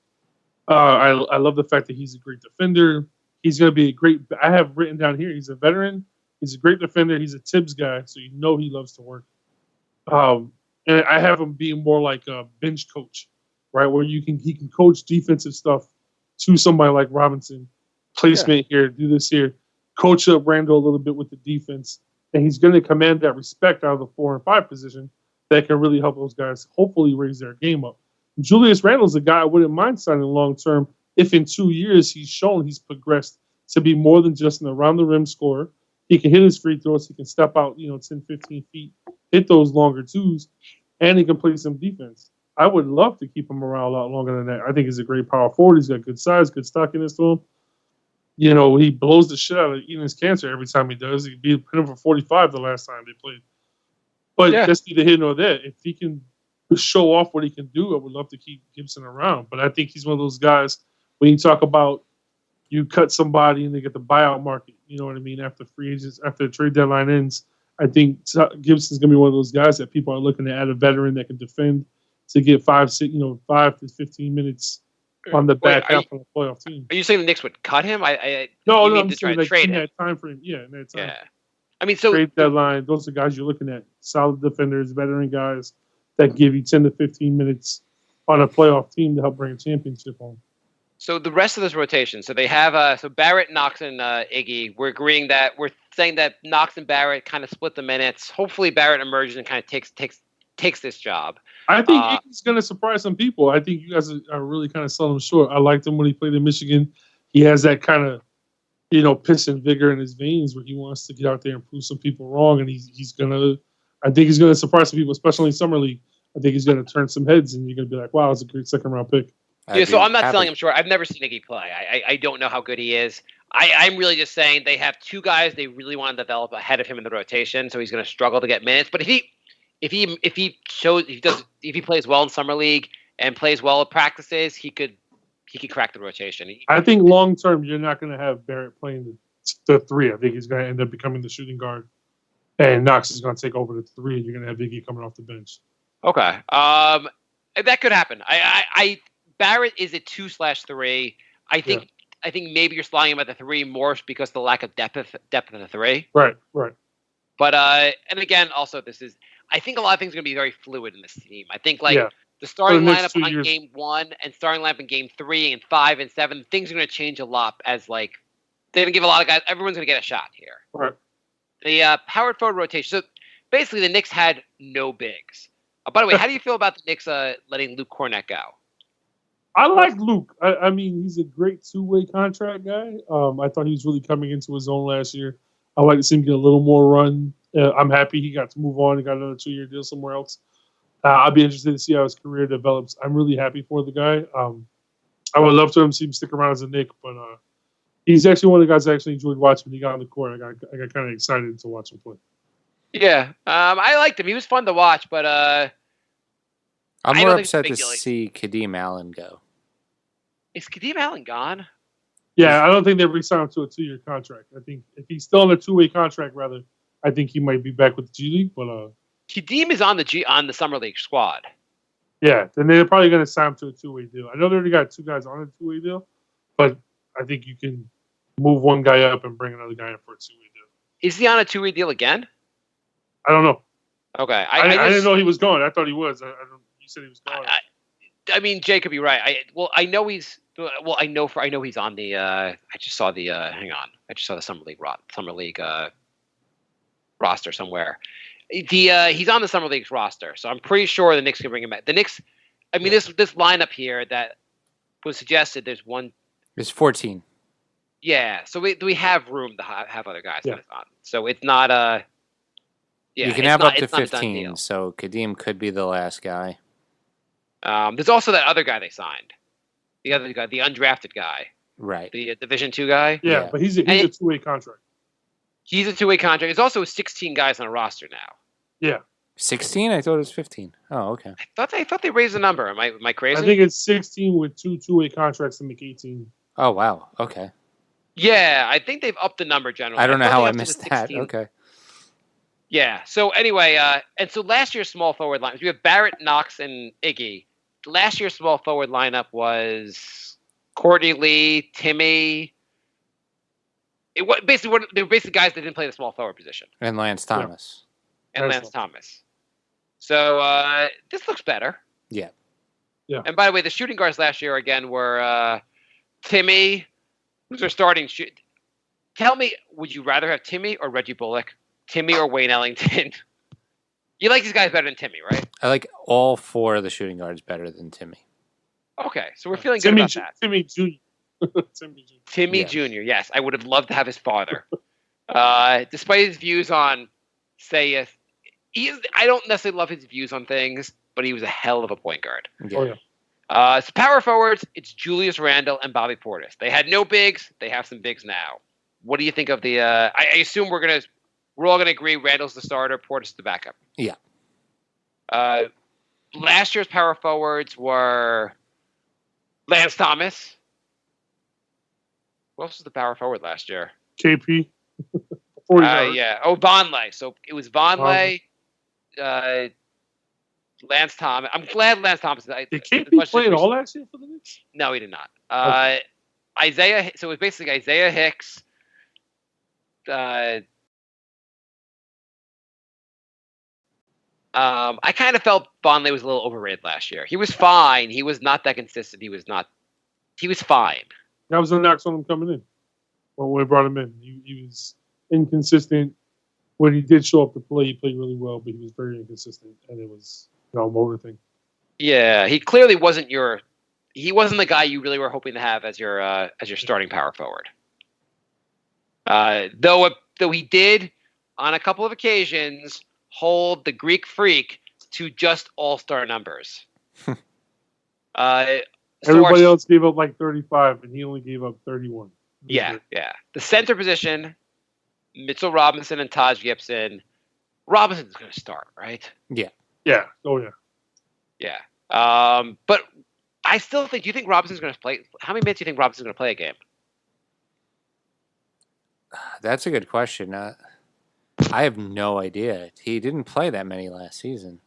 I love the fact that he's a great defender. He's going to be a great – I have written down here, he's a veteran. He's a great defender. He's a Tibbs guy, so you know he loves to work. And I have him being more like a bench coach, right, where he can coach defensive stuff to somebody like Robinson. Placement here, do this here, coach up Randall a little bit with the defense, and he's going to command that respect out of the 4 and 5 position that can really help those guys hopefully raise their game up. Julius Randle's a guy I wouldn't mind signing long term if in 2 years he's shown he's progressed to be more than just an around the rim scorer. He can hit his free throws, he can step out 10, 15 feet, hit those longer twos, and he can play some defense. I would love to keep him around a lot longer than that. I think he's a great power forward. He's got good size, good stockiness to him. You know, he blows the shit out of Eden's cancer every time he does. He beat him for 45 the last time they played. But that's neither here nor there. If he can show off what he can do, I would love to keep Gibson around. But I think he's one of those guys, when you talk about you cut somebody and they get the buyout market, you know what I mean, after free agents, after the trade deadline ends, I think Gibson's going to be one of those guys that people are looking to add a veteran that can defend to get 5 to 15 minutes on the back half of the playoff team. Are you saying the Knicks would cut him? No, I'm to saying like trade in him. that time frame. Yeah, in that time. Yeah. I mean, so trade deadline, those are guys you're looking at. Solid defenders, veteran guys that give you 10 to 15 minutes on a playoff team to help bring a championship home. So the rest of this rotation, so they have Barrett, Knox, and Iggy. We're saying that Knox and Barrett kind of split the minutes. Hopefully Barrett emerges and kind of takes this job. I think Iggy's going to surprise some people. I think you guys are really kind of selling him short. I liked him when he played in Michigan. He has that kind of, piss and vigor in his veins where he wants to get out there and prove some people wrong. And I think he's going to surprise some people, especially in Summer League. I think he's going to turn some heads and you're going to be like, wow, it's a great second round pick. Yeah, so I'm not selling him short. I've never seen Iggy play. I don't know how good he is. I'm really just saying they have two guys they really want to develop ahead of him in the rotation, so he's going to struggle to get minutes. But if he plays well in Summer League and plays well at practices, he could crack the rotation. I think long term you're not going to have Barrett playing the 3. I think he's going to end up becoming the shooting guard, and Knox is going to take over the 3, and you're going to have Iggy coming off the bench. Okay, that could happen. Barrett is a 2/3. I think maybe you're sliding him at the 3 more because of the lack of depth in the 3. Right. But and again, also I think a lot of things are going to be very fluid in this team. I think the starting lineup on game 1 and starting lineup in game 3 and 5 and 7, things are going to change a lot as they're going to give a lot of guys. Everyone's going to get a shot here. Right. The powered forward rotation. So basically, the Knicks had no bigs. By the way, how do you feel about the Knicks letting Luke Kornet go? I like Luke. I mean, he's a great 2-way contract guy. I thought he was really coming into his own last year. I like to see him get a little more run. I'm happy he got to move on and got another 2-year deal somewhere else. I'll be interested to see how his career develops. I'm really happy for the guy. I would love to see him stick around as a Knick, but he's actually one of the guys I actually enjoyed watching when he got on the court. I got kind of excited to watch him play. Yeah, I liked him. He was fun to watch, but I'm more upset to see Kadeem Allen go. Is Kadeem Allen gone? Yeah, I don't think they re-signed him to a 2-year contract. I think if he's still on a 2-way contract, rather, I think he might be back with the G League. But Kadeem is on the Summer League squad. Yeah, then they're probably going to sign him to a 2-way deal. I know they already got 2 guys on a 2-way deal, but I think you can move one guy up and bring another guy in for a 2-way deal. Is he on a 2-way deal again? I don't know. Okay, I didn't know he was gone. I thought he was. You said he was gone. I mean, Jay could be right. I know he's on the. I just saw the. Hang on. I just saw the Summer League roster somewhere. He's on the Summer League's roster, so I'm pretty sure the Knicks can bring him back. The Knicks. I mean, this lineup here that was suggested. There's 14. Yeah, so we have room to have other guys on. So it's not a. Yeah, you can have up to 15, so Kadeem could be the last guy. There's also that other guy they signed. The other guy, the undrafted guy. Right. The Division II guy. Yeah, but he's a 2-way contract. He's a 2-way contract. There's also 16 guys on a roster now. Yeah. 16? I thought it was 15. Oh, okay. I thought they raised the number. Am I crazy? I think it's 16 with 2 2-way contracts to make 18. Oh, wow. Okay. Yeah, I think they've upped the number generally. I don't know how I missed that. Okay. Yeah. So anyway, and so last year's small forward lineup, we have Barrett, Knox, and Iggy. Last year's small forward lineup was Courtney Lee, Timmy. They were basically guys that didn't play the small forward position. And Lance Thomas. Yeah. And Lance Thomas. So this looks better. Yeah. Yeah. And by the way, the shooting guards last year again were Timmy, who's their starting shoot. Tell me, would you rather have Timmy or Reggie Bullock? Timmy or Wayne Ellington? You like these guys better than Timmy, right? I like all 4 of the shooting guards better than Timmy. Okay, so we're feeling good about that. Timmy Jr. Timmy Jr., yes. I would have loved to have his father. Despite his views on, say, I don't necessarily love his views on things, but he was a hell of a point guard. Oh yeah. So power forwards, it's Julius Randle and Bobby Portis. They had no bigs. They have some bigs now. What do you think of the? I assume we're all gonna agree Randle's the starter, Portis is the backup. Yeah. Last year's power forwards were Lance Thomas. Who else was the power forward last year? KP. Yeah. Oh, Vonleh. So it was Vonleh, Lance Thomas. I'm glad Lance Thomas. Did KP play at all last year for the Knicks? No, he did not. Isaiah. So it was basically Isaiah Hicks. I kind of felt Vonleh was a little overrated last year. He was fine. He was not that consistent. He was fine. That was the knocks on him coming in. When we brought him in, he was inconsistent. When he did show up to play, he played really well, but he was very inconsistent, and it was a motor thing. Yeah, he clearly wasn't he wasn't the guy you really were hoping to have as your starting power forward. Though he did on a couple of occasions hold the Greek Freak to just all-star numbers. Everybody else gave up like 35, and he only gave up 31. Yeah. The center position, Mitchell Robinson and Taj Gibson. Robinson's going to start, right? Yeah. Yeah. Oh, yeah. Yeah. But I still think, do you think Robinson's going to play? How many minutes do you think Robinson's going to play a game? That's a good question. I have no idea. He didn't play that many last season.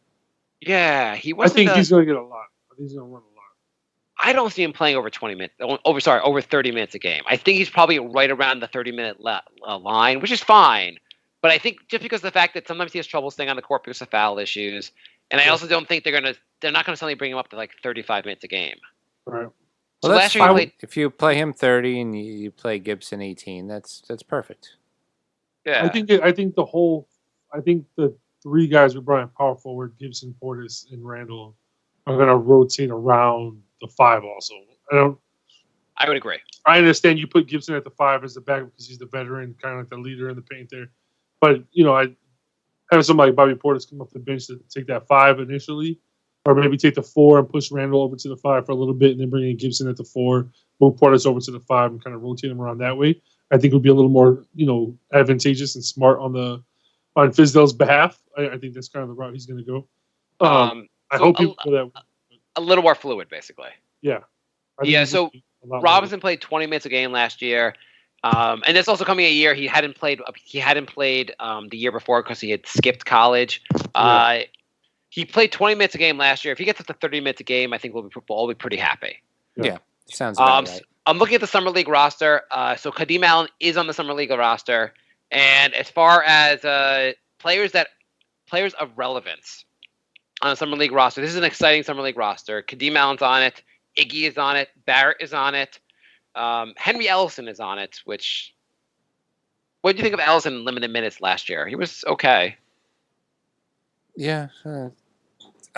Yeah, he wasn't. I think he's going to get a lot. I think he's going to run a lot. I don't see him playing over 20 minutes. Over 30 minutes a game. I think he's probably right around the 30-minute line, which is fine. But I think just because of the fact that sometimes he has trouble staying on the court because of foul issues, and I also don't think they're not going to suddenly bring him up to like 35 minutes a game. Right. So Well, last year he played. If you play him 30 and you play Gibson 18, that's perfect. Yeah. I think the three guys we brought in power forward, Gibson, Portis, and Randle, are going to rotate around the five also. I would agree. I understand you put Gibson at the five as the backup because he's the veteran, kind of like the leader in the paint there. But, I have somebody like Bobby Portis come off the bench to take that five initially, or maybe take the four and push Randle over to the five for a little bit and then bring in Gibson at the four, move Portis over to the five and kind of rotate him around that way. I think it would be a little more, advantageous and smart on Fizdale's behalf. I think that's kind of the route he's going to go. I hope he go that way. A little more fluid, basically. Yeah. So Robinson played 20 minutes a game last year. And that's also coming a year he hadn't played the year before because he had skipped college. He played 20 minutes a game last year. If he gets up to 30 minutes a game, I think we'll all be pretty happy. Yeah. Sounds about right. I'm looking at the Summer League roster. So Kadeem Allen is on the Summer League roster. And as far as players of relevance on the Summer League roster, this is an exciting Summer League roster. Kadeem Allen's on it. Iggy is on it. Barrett is on it. Henry Ellison is on it, what did you think of Ellison in limited minutes last year? He was okay. Yeah. I'm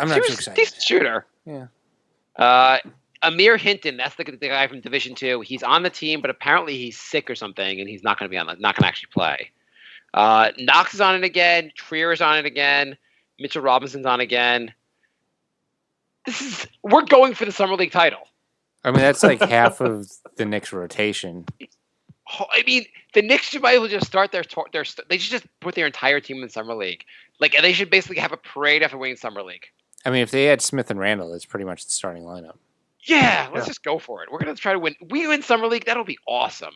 not too excited. Decent shooter. Yeah. Amir Hinton, that's the guy from Division II. He's on the team, but apparently he's sick or something, and he's not going to actually play. Knox is on it again. Trier is on it again. Mitchell Robinson's on again. We're going for the Summer League title. I mean, that's like half of the Knicks rotation. I mean, the Knicks should be able to just start they should just put their entire team in the Summer League. Like, they should basically have a parade after winning Summer League. I mean, if they had Smith and Randle, it's pretty much the starting lineup. Yeah, let's just go for it. We're going to try to win. We win Summer League, that'll be awesome.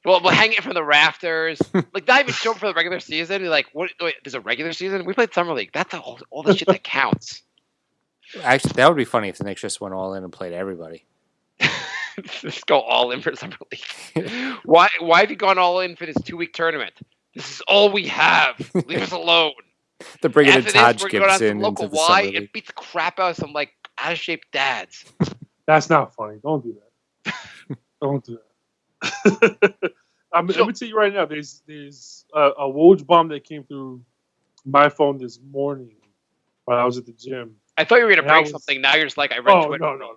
Well, we'll hang it from the rafters. Like, not even show up for the regular season. You're like, what? Wait, there's a regular season? We played Summer League. That's all the shit that counts. Actually, that would be funny if the Knicks just went all in and played everybody. Just go all in for Summer League. Why have you gone all in for this 2-week tournament? This is all we have. Leave us alone. They're bringing in After Taj this, we're going Gibson to local into the Y Summer and League. beat the crap out of some like out of shape dads. That's not funny. Don't do that. Don't do that. Let me tell you right now. There's a Woj bomb that came through my phone this morning while I was at the gym. I thought you were going to break something. Now you're just like, I read Twitter. No.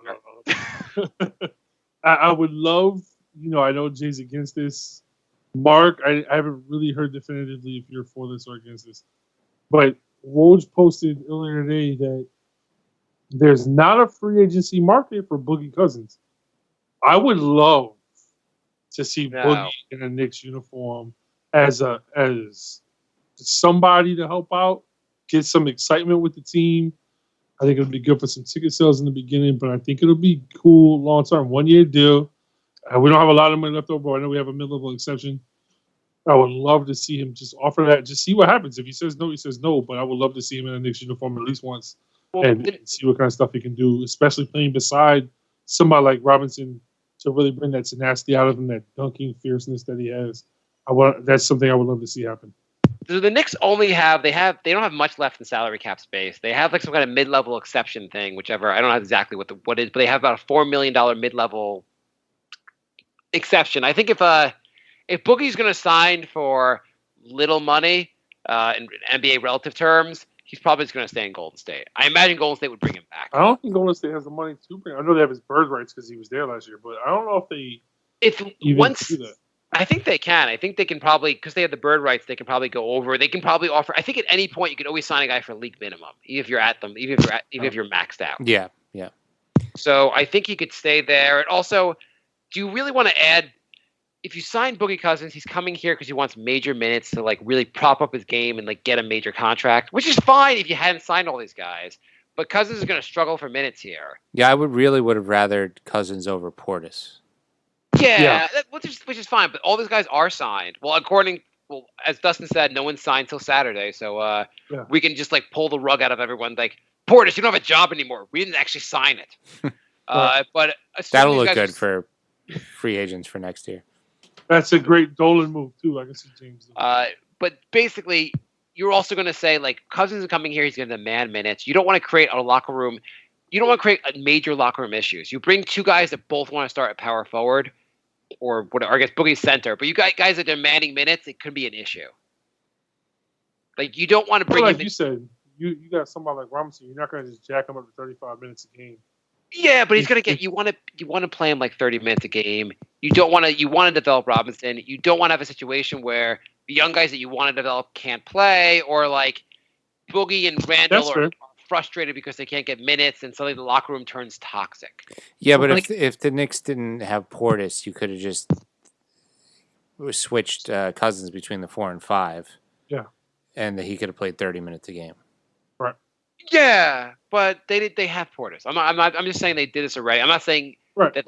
I would love, I know Jay's against this. Marc, I haven't really heard definitively if you're for this or against this. But Woj posted earlier today that there's not a free agency market for Boogie Cousins. I would love to see Boogie in a Knicks uniform as somebody to help out, get some excitement with the team. I think it would be good for some ticket sales in the beginning, but I think it'll be cool long term. 1 year deal. We don't have a lot of money left over. I know we have a mid-level exception. I would love to see him just offer that. Just see what happens. If he says no, he says no. But I would love to see him in a Knicks uniform at least once and see what kind of stuff he can do, especially playing beside somebody like Robinson to really bring that tenacity out of him, that dunking fierceness that he has. That's something I would love to see happen. So the Knicks only have they don't have much left in salary cap space. They have like some kind of mid-level exception thing, whichever. I don't know exactly what it is, but they have about a $4 million mid-level exception. I think if Boogie's going to sign for little money in NBA relative terms, he's probably just going to stay in Golden State. I imagine Golden State would bring him back. I don't think Golden State has the money to bring him. I know they have his bird rights because he was there last year, but I don't know if they do that. I think they can. I think they can probably, because they have the bird rights, they can probably go over. They can probably offer. I think at any point you can always sign a guy for league minimum, even if you're at them, even if you're maxed out. Yeah. So I think he could stay there. And also, do you really want to add? If you sign Boogie Cousins, he's coming here because he wants major minutes to like really prop up his game and like get a major contract, which is fine if you hadn't signed all these guys. But Cousins is going to struggle for minutes here. Yeah, I would have rathered Cousins over Portis. Yeah. Which is fine. But all these guys are signed. Well, as Dustin said, no one's signed till Saturday, so we can just like pull the rug out of everyone. Like Portis, you don't have a job anymore. We didn't actually sign it. But that'll look good for free agents for next year. That's a great Dolan move too. I can see James. But basically, you're also going to say like Cousins is coming here. He's going to demand minutes. You don't want to create a locker room. You don't want to create major locker room issues. You bring two guys that both want to start at power forward, or whatever. I guess Boogie's center. But you got guys that are demanding minutes. It could be an issue. Like you don't want to bring. Like you said, you got somebody like Robinson. You're not going to just jack him up to 35 minutes a game. Yeah, but he's going to get. You want to play him like 30 minutes a game. You don't want to. You want to develop Robinson. You don't want to have a situation where the young guys that you want to develop can't play, or like Boogie and Randall are frustrated because they can't get minutes, and suddenly the locker room turns toxic. Yeah, but if the Knicks didn't have Portis, you could have just switched Cousins between the 4 and 5. Yeah, and he could have played 30 minutes a game. Right. Yeah, but they have Portis. I'm just saying they did this already. I'm not saying that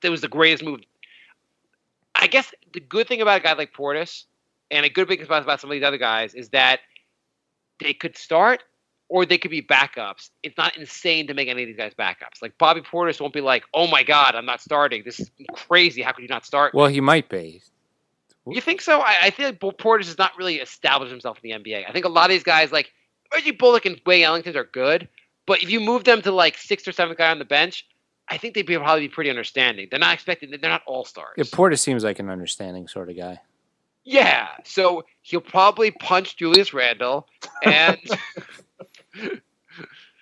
that was the greatest move. I guess the good thing about a guy like Portis, and a good thing about some of these other guys, is that they could start or they could be backups. It's not insane to make any of these guys backups. Like Bobby Portis won't be like, "Oh my God, I'm not starting. This is crazy. How could you not start?" Well, he might be. You think so? I feel like Portis has not really established himself in the NBA. I think a lot of these guys, like Reggie Bullock and Wayne Ellington, are good, but if you move them to like 6th or 7th guy on the bench, I think they'd probably be pretty understanding. They're not expecting. They're not all stars. Yeah, Portis seems like an understanding sort of guy. Yeah, so he'll probably punch Julius Randle, and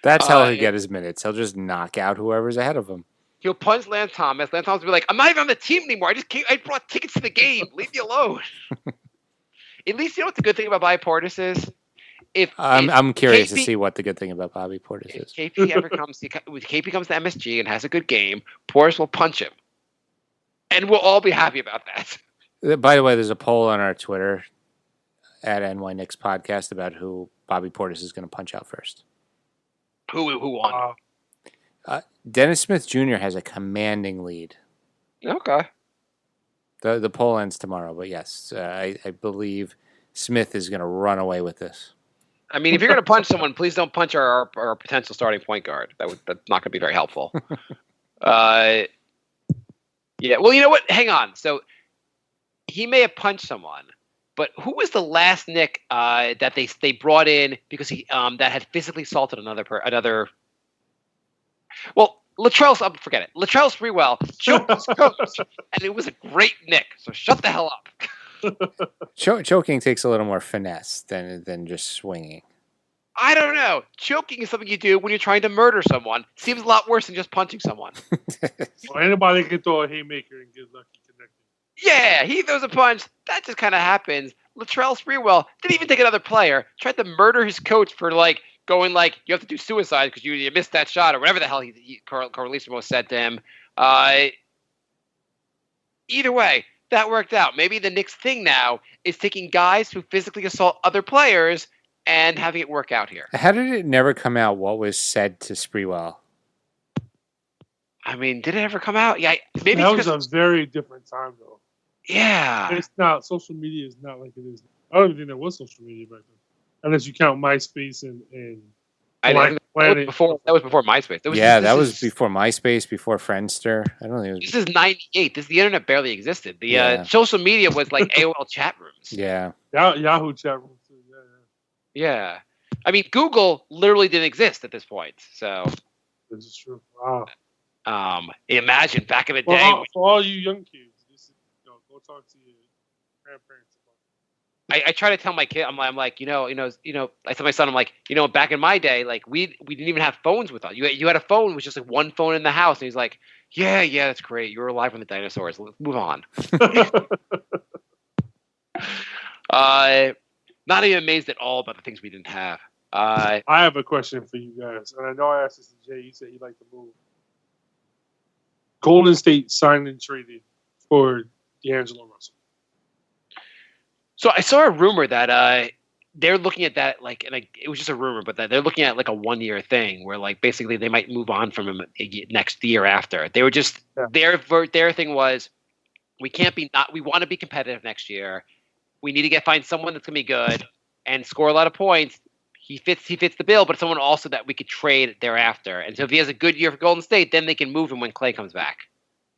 that's how he'll get his minutes. He'll just knock out whoever's ahead of him. He'll punch Lance Thomas. Lance Thomas will be like, "I'm not even on the team anymore. I brought tickets to the game. Leave me alone." At least you know what the good thing about Bobby Portis is. I'm curious to see what the good thing about Bobby Portis is. If KP ever comes, if KP comes to MSG and has a good game, Portis will punch him, and we'll all be happy about that. By the way, there's a poll on our Twitter at NY Knicks Podcast about who Bobby Portis is going to punch out first. Who won? Dennis Smith Jr. has a commanding lead. Okay. The poll ends tomorrow, but yes, I believe Smith is going to run away with this. I mean, if you're going to punch someone, please don't punch our potential starting point guard. That's not going to be very helpful. Yeah. Well, you know what? Hang on. So he may have punched someone, but who was the last Knick that they brought in because he that had physically assaulted another? Well, forget it. Latrell Sprewell choked his coach, and it was a great Knick. So shut the hell up. Choking takes a little more finesse than just swinging. I don't know. Choking is something you do when you're trying to murder someone. Seems a lot worse than just punching someone. Well, anybody can throw a haymaker and get lucky connected. Yeah, he throws a punch. That just kind of happens. Latrell Sprewell didn't even take another player. Tried to murder his coach for like going like you have to do suicide because you missed that shot or whatever the hell Carlissimo said to him. Either way, that worked out. Maybe the Knicks thing now is taking guys who physically assault other players and having it work out here. How did it never come out what was said to Sprewell? I mean, did it ever come out? Yeah, maybe that was a very different time, though. Yeah. It's not. Social media is not like it is. I don't even think there was social media back then, unless you count MySpace and I think that was before MySpace. That was before MySpace, before Friendster. I don't think it was. This is '98. The internet barely existed. The social media was like AOL chat rooms. Yeah. Yahoo chat rooms. Too. Yeah. I mean, Google literally didn't exist at this point. So. This is true. Wow. Imagine back in the day. For all you young kids, go talk to your grandparents about it. I try to tell my kid, I'm like, I tell my son, I'm like, back in my day, like we didn't even have phones with us. You had a phone, which was just like one phone in the house, and he's like, yeah, that's great. You were alive when the dinosaurs. Let's move on. Not even amazed at all about the things we didn't have. I have a question for you guys, and I know I asked this to Jay. You said he liked to move. Golden State signed and traded for D'Angelo Russell. So I saw a rumor that they're looking at that it was just a rumor, but that they're looking at like a 1-year thing where like basically they might move on from him next year after. They were just their thing was we want to be competitive next year. We need to find someone that's gonna be good and score a lot of points. He fits the bill, but someone also that we could trade thereafter. And so if he has a good year for Golden State, then they can move him when Clay comes back.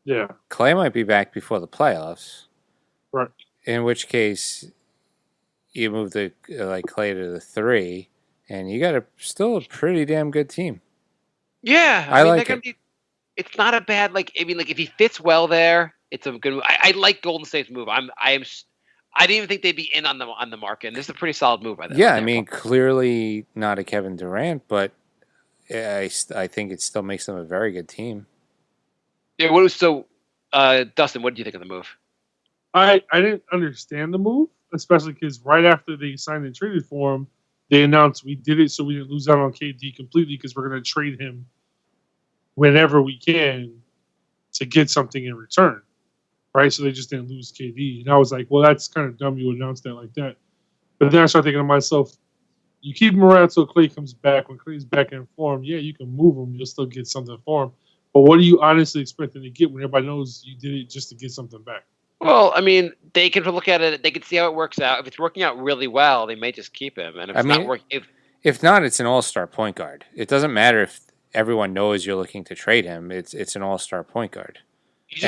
Yeah. Clay might be back before the playoffs. Right. In which case, you move Clay to the 3, and you got still a pretty damn good team. Yeah. I mean, like it. It's not a bad, if he fits well there, it's a good move. I like Golden State's move. I didn't even think they'd be in on the market, and this is a pretty solid move by them. Yeah, I mean, clearly not a Kevin Durant, but I think it still makes them a very good team. Yeah, Dustin, what did you think of the move? I didn't understand the move, especially because right after they signed and traded for him, they announced we did it so we didn't lose out on KD completely because we're going to trade him whenever we can to get something in return. Right, so they just didn't lose KD. And I was like, well, that's kind of dumb you announced that like that. But then I started thinking to myself, you keep him around until Clay comes back. When Clay's back in form, yeah, you can move him. You'll still get something for him. But what are you honestly expecting to get when everybody knows you did it just to get something back? Well, I mean, they can look at it. They can see how it works out. If it's working out really well, they may just keep him. And if it's not working... If not, it's an all-star point guard. It doesn't matter if everyone knows you're looking to trade him. It's an all-star point guard. You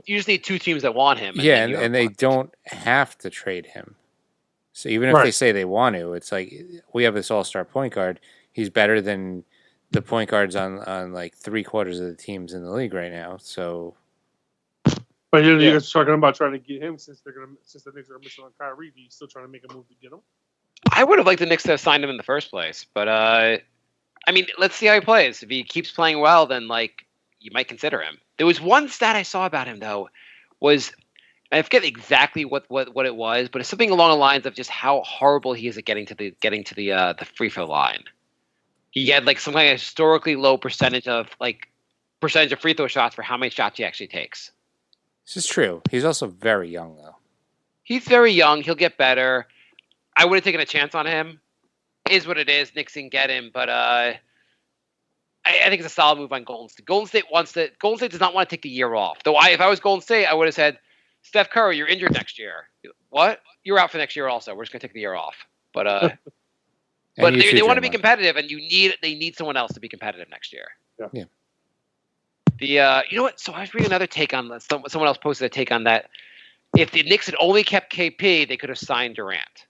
just need two teams that want him. And they don't have to trade him. So even if they say they want to, it's like we have this all-star point guard. He's better than the point guards on like 3/4 of the teams in the league right now. So, but you guys are talking about trying to get him since the Knicks are missing on Kyrie. Are you still trying to make a move to get him? I would have liked the Knicks to have signed him in the first place, but I mean, let's see how he plays. If he keeps playing well, then you might consider him. There was one stat I saw about him though, I forget exactly what it was, but it's something along the lines of just how horrible he is at getting to the free throw line. He had some kind of historically low percentage of free throw shots for how many shots he actually takes. This is true. He's also very young though. He's very young. He'll get better. I would have taken a chance on him. Is what it is. Knicks can get him, but I think it's a solid move on Golden State. Golden State does not want to take the year off. Though if I was Golden State, I would have said, Steph Curry, you're injured next year. What? You're out for next year also. We're just going to take the year off. But they want to be competitive, and they need someone else to be competitive next year. Yeah. You know what? So I was reading another take on that. Someone else posted a take on that. If the Knicks had only kept KP, they could have signed Durant.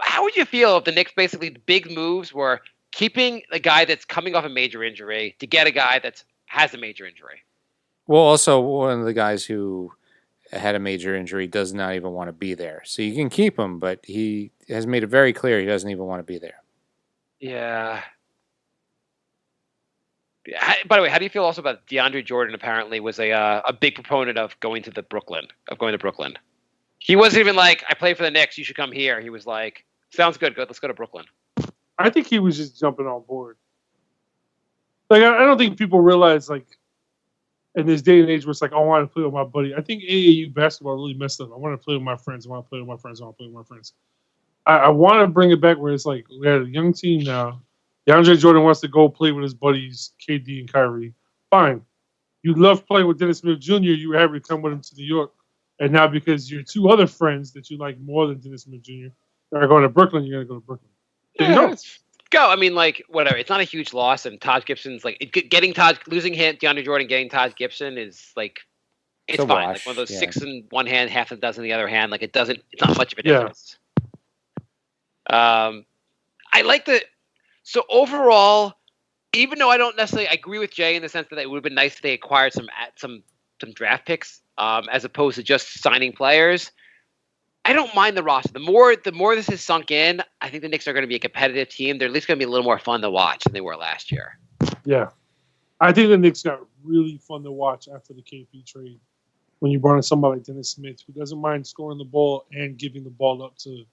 How would you feel if the Knicks basically the big moves were keeping a guy that's coming off a major injury to get a guy that has a major injury? Well, also one of the guys who had a major injury does not even want to be there. So you can keep him, but he has made it very clear he doesn't even want to be there. Yeah. By the way, how do you feel also about DeAndre Jordan? Apparently, was a big proponent of going to Brooklyn. He wasn't even like, I play for the Knicks, you should come here. He was like, sounds good, let's go to Brooklyn. I think he was just jumping on board. Like, I don't think people realize, like, in this day and age where it's like, I want to play with my buddy. I think AAU basketball really messed up. I want to play with my friends. I want to play with my friends. I want to play with my friends. I want to bring it back where it's like, we have a young team now. DeAndre Jordan wants to go play with his buddies, KD and Kyrie. Fine. You love playing with Dennis Smith Jr., you were happy to come with him to New York. And now because your two other friends that you like more than Dennis Smith Jr. are going to Brooklyn, you're going to go to Brooklyn. There you go. Go. I mean, like, whatever. It's not a huge loss, and Todd Gibson's like losing DeAndre Jordan, getting Todd Gibson is like, it's fine. wash, Like one of those 6 in one hand, half a dozen in the other hand. Like it's not much of a difference. I like so overall, even though I don't necessarily agree with Jay in the sense that it would have been nice if they acquired some draft picks, as opposed to just signing players. I don't mind the roster. The more this has sunk in, I think the Knicks are going to be a competitive team. They're at least going to be a little more fun to watch than they were last year. Yeah. I think the Knicks got really fun to watch after the KP trade. When you brought in somebody like Dennis Smith, who doesn't mind scoring the ball and giving the ball up to,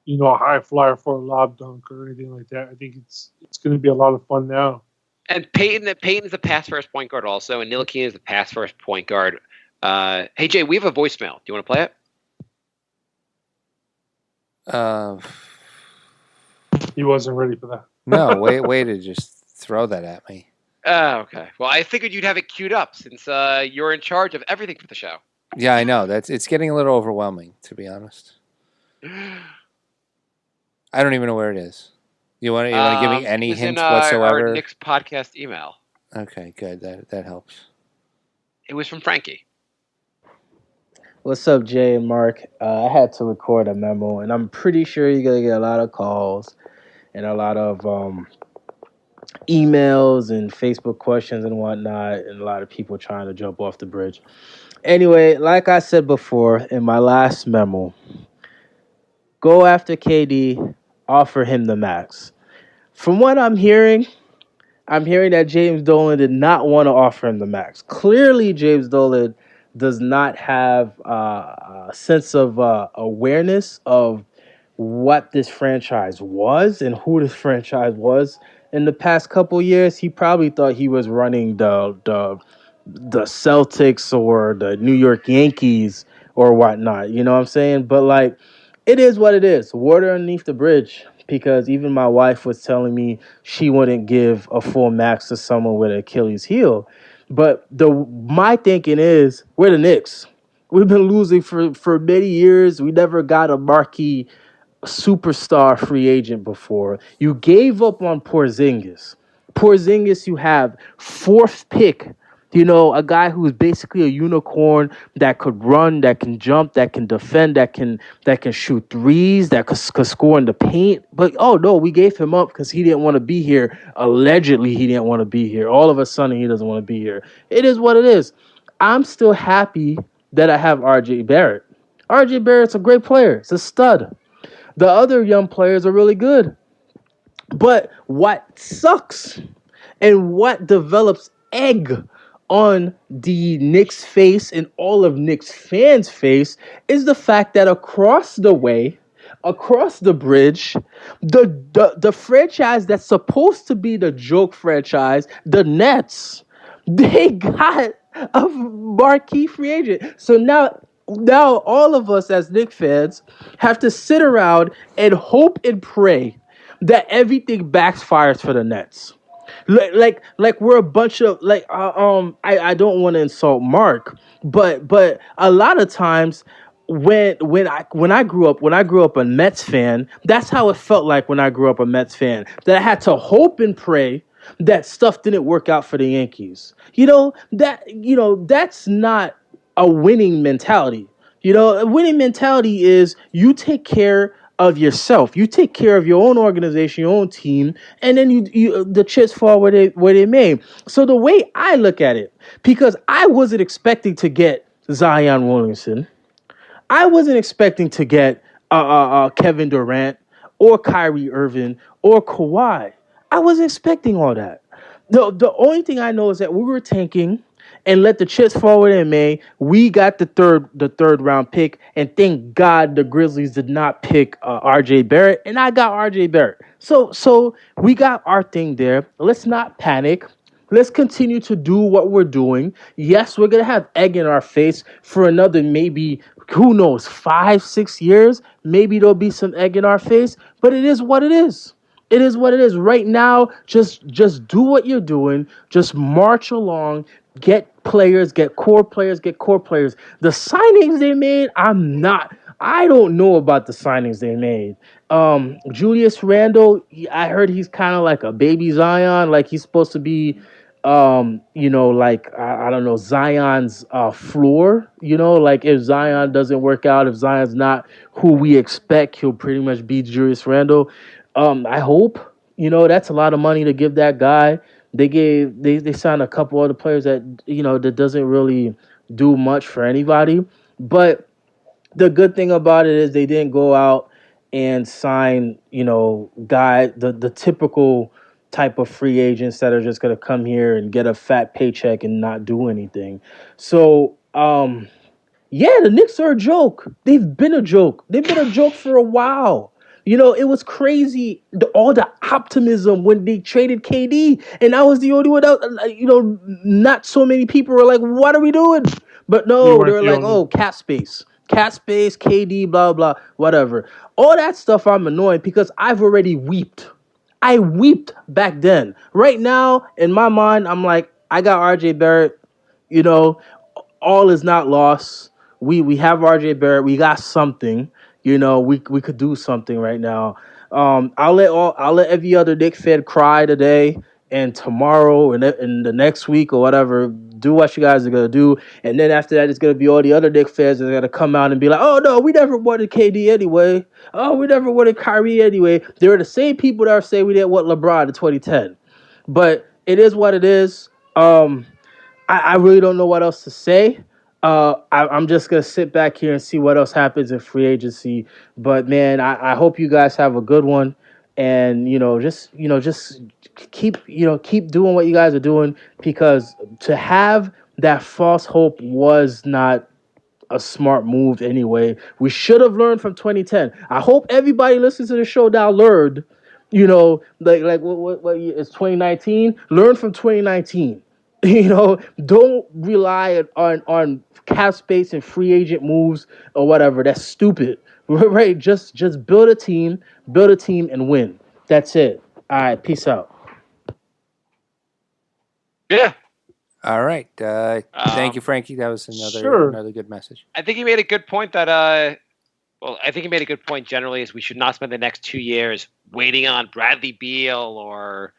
a high flyer for a lob dunk or anything like that. I think it's going to be a lot of fun now. And Peyton is a pass first point guard also, and Ntilikina is a pass first point guard. Hey Jay, we have a voicemail. Do you want to play it? He wasn't ready for that. No, way to just throw that at me. Oh, okay. Well, I figured you'd have it queued up since you're in charge of everything for the show. Yeah, I know. It's getting a little overwhelming, to be honest. I don't even know where it is. You want to give me any hints whatsoever? Our Knicks podcast email. Okay, good. That helps. It was from Frankie. What's up, Jay and Mark? I had to record a memo, and I'm pretty sure you're going to get a lot of calls and a lot of emails and Facebook questions and whatnot, and a lot of people trying to jump off the bridge. Anyway, like I said before in my last memo, go after KD, offer him the max. From what I'm hearing that James Dolan did not want to offer him the max. Clearly, James Dolan does not have a sense of awareness of what this franchise was and who this franchise was. In the past couple years, he probably thought he was running the Celtics or the New York Yankees or whatnot. You know what I'm saying? But, like, it is what it is. Water underneath the bridge. Because even my wife was telling me she wouldn't give a full max to someone with an Achilles heel. But my thinking is, we're the Knicks. We've been losing for many years. We never got a marquee superstar free agent before. You gave up on Porzingis. You have 4th pick. A guy who is basically a unicorn that could run, that can jump, that can defend, that can shoot threes, that could score in the paint. But, oh, no, we gave him up because he didn't want to be here. Allegedly, he didn't want to be here. All of a sudden, he doesn't want to be here. It is what it is. I'm still happy that I have R.J. Barrett. R.J. Barrett's a great player. It's a stud. The other young players are really good. But what sucks and what develops egg on the Knicks face and all of Knicks fans' face is the fact that across the way, across the bridge, the franchise that's supposed to be the joke franchise, the Nets, they got a marquee free agent. So now all of us as Knicks fans have to sit around and hope and pray that everything backfires for the Nets. Like we're a bunch of I don't want to insult Marc, but a lot of times when I grew up a Mets fan, that's how it felt like when I grew up a Mets fan, that I had to hope and pray that stuff didn't work out for the Yankees. That's not a winning mentality. A winning mentality is you take care of yourself. You take care of your own organization, your own team, and then you the chips fall where they may. So the way I look at it, because I wasn't expecting to get Zion Williamson, I wasn't expecting to get Kevin Durant or Kyrie Irving or Kawhi. I wasn't expecting all that. The only thing I know is that we were tanking. and let the chips fall where they may. We got the third round pick, and thank God the Grizzlies did not pick R.J. Barrett, and I got R.J. Barrett. So we got our thing there. Let's not panic. Let's continue to do what we're doing. Yes, we're gonna have egg in our face for another maybe, who knows, 5-6 years. Maybe there'll be some egg in our face, but it is what it is. It is what it is. Right now, just do what you're doing. Just march along. Get players, get core players, get core players. The signings they made, I don't know about the signings they made. Julius Randle, I heard he's kind of like a baby Zion, like he's supposed to be like I don't know, Zion's floor. Like if Zion doesn't work out, if Zion's not who we expect, he'll pretty much be Julius Randle. I hope. That's a lot of money to give that guy. They signed a couple other players that doesn't really do much for anybody. But the good thing about it is they didn't go out and sign, the typical type of free agents that are just going to come here and get a fat paycheck and not do anything. So, yeah, the Knicks are a joke. They've been a joke. They've been a joke for a while. It was crazy, all the optimism when they traded KD, and I was the only one out. Not so many people were like, "What are we doing?" But no, they were like, "Oh, cap space, KD, blah blah, whatever." All that stuff I'm annoyed because I've already weeped. I weeped back then. Right now, in my mind, I'm like, I got RJ Barrett. All is not lost. We have RJ Barrett. We got something. We could do something right now. I'll let every other Knicks fan cry today and tomorrow and the next week or whatever. Do what you guys are gonna do, and then after that, it's gonna be all the other Knicks fans that are gonna come out and be like, "Oh no, we never wanted KD anyway. Oh, we never wanted Kyrie anyway." They're the same people that are saying we didn't want LeBron in 2010. But it is what it is. I really don't know what else to say. I'm just gonna sit back here and see what else happens in free agency. But man, I hope you guys have a good one, and just keep doing what you guys are doing, because to have that false hope was not a smart move anyway. We should have learned from 2010. I hope everybody listens to the show now learned. Like what year is 2019? Learn from 2019. Don't rely on cap space and free agent moves or whatever. That's stupid. Right? Just build a team and win. That's it. All right, peace out. Yeah. All right. Thank you, Frankie. That was another good message. I think he made a good point that I think he made a good point generally is we should not spend the next 2 years waiting on Bradley Beal or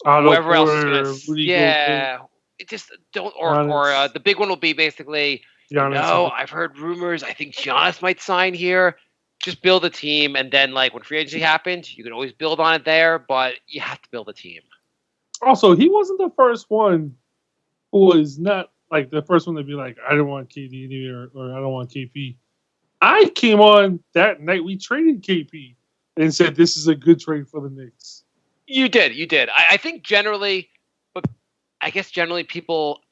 whoever else is going to. Yeah. It just don't. Or the big one will be basically, I've heard rumors. I think Giannis might sign here. Just build a team. And then, like, when free agency happens, you can always build on it there. But you have to build a team. Also, he wasn't the first one who was not, like, the first one to be like, I don't want KD either, or I don't want KP. I came on that night we traded KP and said this is a good trade for the Knicks. You did. I think generally, but I guess generally people.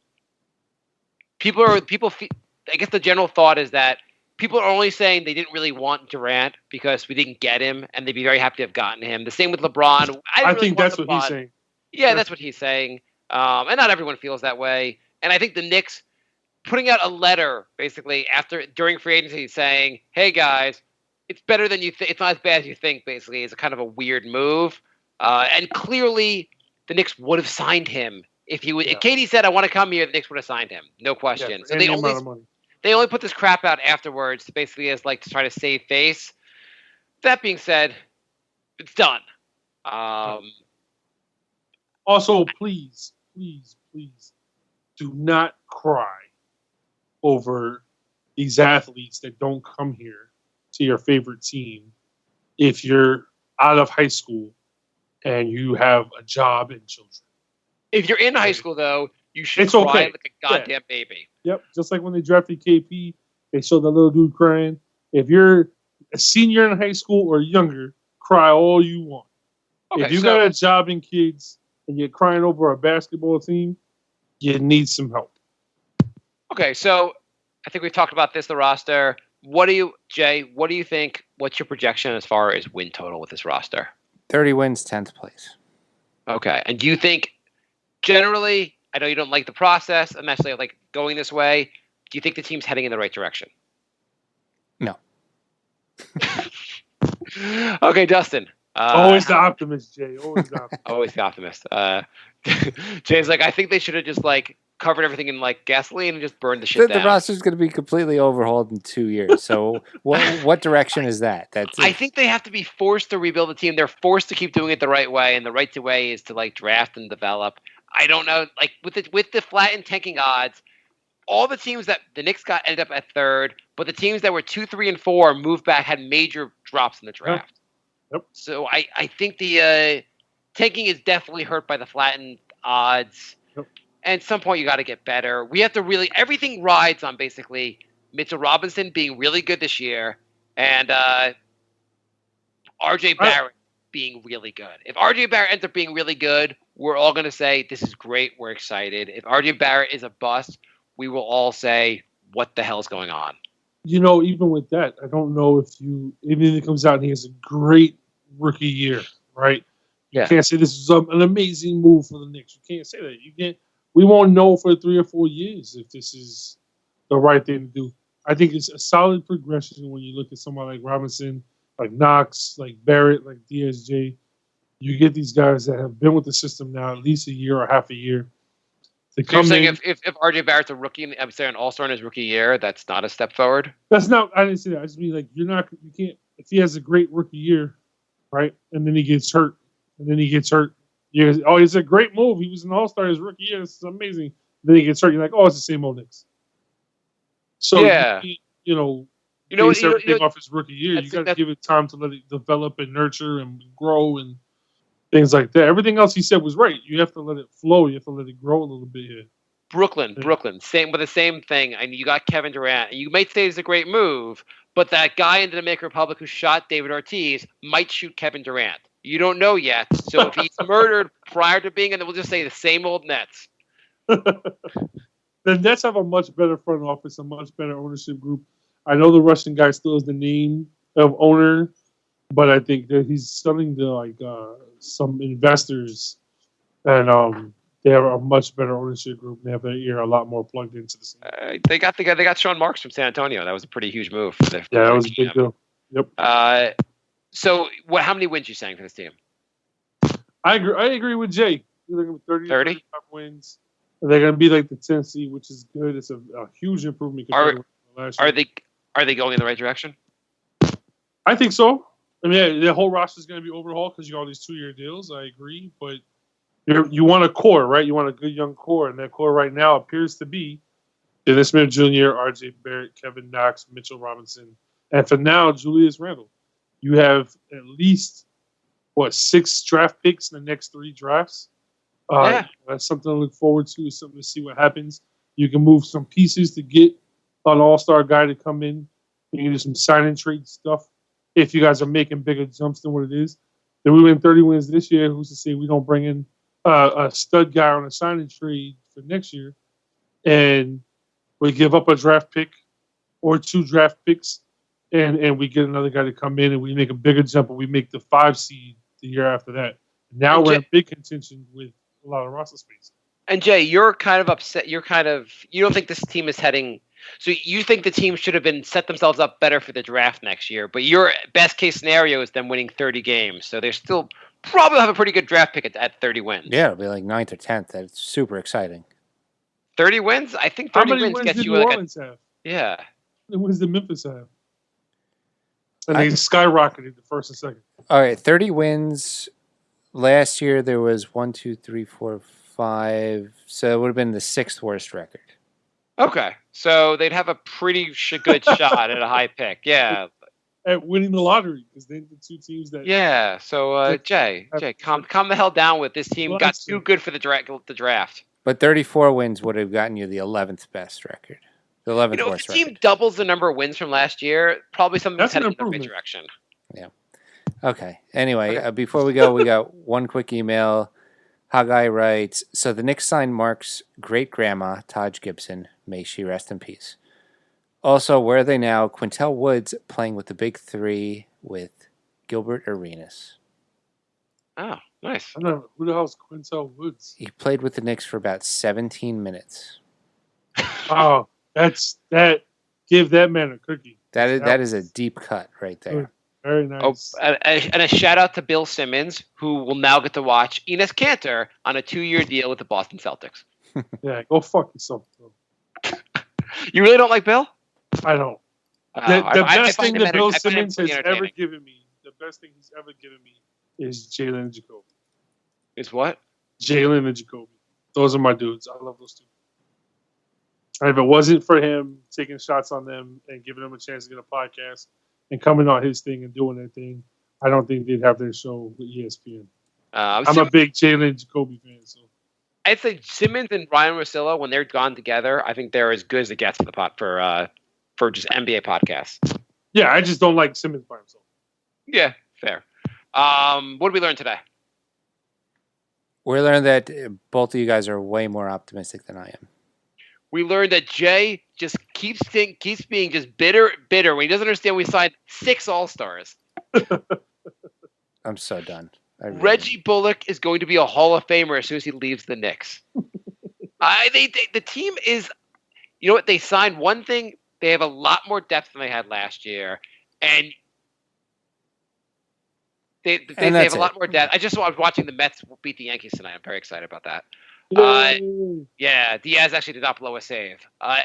I guess the general thought is that people are only saying they didn't really want Durant because we didn't get him, and they'd be very happy to have gotten him. The same with LeBron. I think that's what he's saying. Yeah, that's what he's saying. And not everyone feels that way. And I think the Knicks putting out a letter basically during free agency saying, "Hey guys, it's better than you think. It's not as bad as you think." Basically, is a kind of a weird move. And clearly, the Knicks would have signed him if he would. If KD said, "I want to come here," the Knicks would have signed him, no question. So they only put this crap out afterwards, basically as like to try to save face. That being said, it's done. Also, please do not cry over these athletes that don't come here to your favorite team if you're out of high school and you have a job and children. If you're in high school, though, you should cry like a goddamn baby. Yep, just like when they drafted KP, they showed the little dude crying. If you're a senior in high school or younger, cry all you want. Okay, if you got a job and kids and you're crying over a basketball team, you need some help. Okay, so I think we've talked about this, the roster. Jay, what do you think? What's your projection as far as win total with this roster? 30 wins, 10th place. Okay, and do you think, generally, I know you don't like the process, I'm necessarily like going this way, do you think the team's heading in the right direction? No. Okay, Dustin. Always the optimist, Jay. Always the optimist. Always the optimist. Jay's like, I think they should have just like covered everything in like gasoline and just burned the shit down. The roster's going to be completely overhauled in 2 years. So what direction is that? I think they have to be forced to rebuild the team. They're forced to keep doing it the right way, and the right way is to like draft and develop. I don't know, like with the flattened tanking odds, all the teams that the Knicks got ended up at third, but the teams that were 2, 3, and 4 moved back had major drops in the draft. Yep. So I think the tanking is definitely hurt by the flattened odds. Yep. And at some point you got to get better. We have to really everything rides on basically Mitchell Robinson being really good this year and RJ Barrett being really good. If RJ Barrett ends up being really good, we're all going to say this is great. We're excited. If RJ Barrett is a bust, we will all say what the hell's going on. You know, even with that, I don't know even if it comes out and he has a great rookie year, right? You can't say this is an amazing move for the Knicks. You can't say that. You can't. We won't know for 3 or 4 years if this is the right thing to do. I think it's a solid progression when you look at someone like Robinson, like Knox, like Barrett, like DSJ. You get these guys that have been with the system now at least a year or half a year. So you're saying if RJ Barrett's a rookie, I'm saying an all-star in his rookie year, that's not a step forward? That's not. I didn't say that. I just mean like you can't. If he has a great rookie year, right, and then he gets hurt, it's a great move. He was an all-star his rookie year. This is amazing. Then he gets hurt. You're like, it's the same old Knicks. So yeah, base everything off his rookie year. You got to give it time to let it develop and nurture and grow and things like that. Everything else he said was right. You have to let it flow. You have to let it grow a little bit here. Brooklyn, same with the same thing. I mean, you got Kevin Durant. You may say it's a great move, but that guy in the Dominican Republic who shot David Ortiz might shoot Kevin Durant. You don't know yet. So if he's murdered prior to being, and we'll just say the same old Nets. The Nets have a much better front office, a much better ownership group. I know the Russian guy still has the name of owner, but I think that he's selling to some investors, and they have a much better ownership group. They have their ear a lot more plugged into the scene. They got Sean Marks from San Antonio. That was a pretty huge move. Yeah, that was a big deal. Yep. So how many wins you saying for this team? I agree with Jay. They're going to be 30 wins. They're going to be like the 10th seed, which is good. It's a huge improvement. Are they going in the right direction? I think so. I mean, the whole roster is going to be overhauled because you got all these 2-year deals. I agree, but you want a core, right? You want a good young core, and that core right now appears to be Dennis Smith Jr., R.J. Barrett, Kevin Knox, Mitchell Robinson, and for now, Julius Randle. You have at least 6 draft picks in the next 3 drafts. That's something to look forward to. It's something to see what happens. You can move some pieces to get an all-star guy to come in. You can do some sign and trade stuff if you guys are making bigger jumps than what it is. Then we win 30 wins this year. Who's to say we don't bring in a stud guy on a sign and trade for next year, and we give up a draft pick or 2 draft picks, and we get another guy to come in and we make a bigger jump and we make the 5 seed the year after that. Now we're in big contention with a lot of roster space. And Jay, you're kind of upset. You don't think this team is heading. So you think the team should have set themselves up better for the draft next year, but your best case scenario is them winning 30 games. So they still probably have a pretty good draft pick at 30 wins. Yeah, it'll be like 9th or 10th. That's super exciting. 30 wins? I think 30 wins gets you like have? Yeah. How many wins did Memphis have? And they skyrocketed the first and second. All right, 30 wins. Last year there was 1, 2, 3, 4, 5. So it would have been the 6th worst record. Okay, so they'd have a pretty good shot at a high pick. Yeah. At winning the lottery, because they're the 2 teams that. Yeah. So Jay, calm the hell down with this team. Got too good for the draft. But 34 wins would have gotten you the 11th best record. The 11th worst record. If the team doubles the number of wins from last year, probably something's headed in the right direction. Yeah. Okay. Anyway, before we go, we got one quick email. Haggai writes, so the Knicks signed Marc's great-grandma, Taj Gibson. May she rest in peace. Also, where are they now? Quintel Woods playing with the big three with Gilbert Arenas. Oh, nice. I don't know. Who the hell's Quintel Woods? He played with the Knicks for about 17 minutes. Oh, that. Give that man a cookie. That is a deep cut right there. Very nice. Oh, and a shout out to Bill Simmons, who will now get to watch Enes Kanter on a 2-year deal with the Boston Celtics. Yeah, go fuck yourself, bro. You really don't like Bill? I don't. The best thing that Bill Simmons has ever given me, the best thing he's ever given me is Jalen and Jacoby. Is what? Jalen and Jacoby. Those are my dudes. I love those two. And if it wasn't for him taking shots on them and giving them a chance to get a podcast and coming on his thing and doing their thing, I don't think they'd have their show with ESPN. I'm a big Jalen and Jacoby fan. So I'd say Simmons and Ryan Russillo, when they're gone together, I think they're as good as it gets for the for just NBA podcasts. Yeah, I just don't like Simmons by himself. Yeah, fair. What did we learn today? We learned that both of you guys are way more optimistic than I am. We learned that Jay just keeps being just bitter when he doesn't understand we signed 6 All-Stars. I'm so done. Reggie Bullock is going to be a Hall of Famer as soon as he leaves the Knicks. The team is, you know what? They signed one thing. They have a lot more depth than they had last year, and they have a lot more depth. I was watching the Mets beat the Yankees tonight. I'm very excited about that. Yeah, Diaz actually did not blow a save.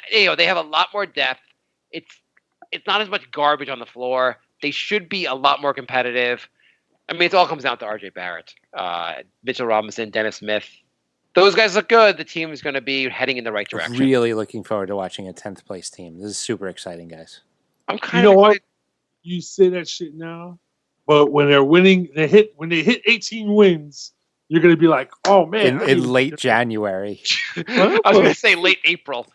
They have a lot more depth. It's not as much garbage on the floor. They should be a lot more competitive. I mean, it all comes down to R.J. Barrett, Mitchell Robinson, Dennis Smith. Those guys look good. The team is going to be heading in the right direction. Really looking forward to watching a 10th place team. This is super exciting, guys. I'm kind of. You know what? You say that shit now, but when they're winning, when they hit 18 wins, you're going to be like, oh man! In late January. I was going to say late April.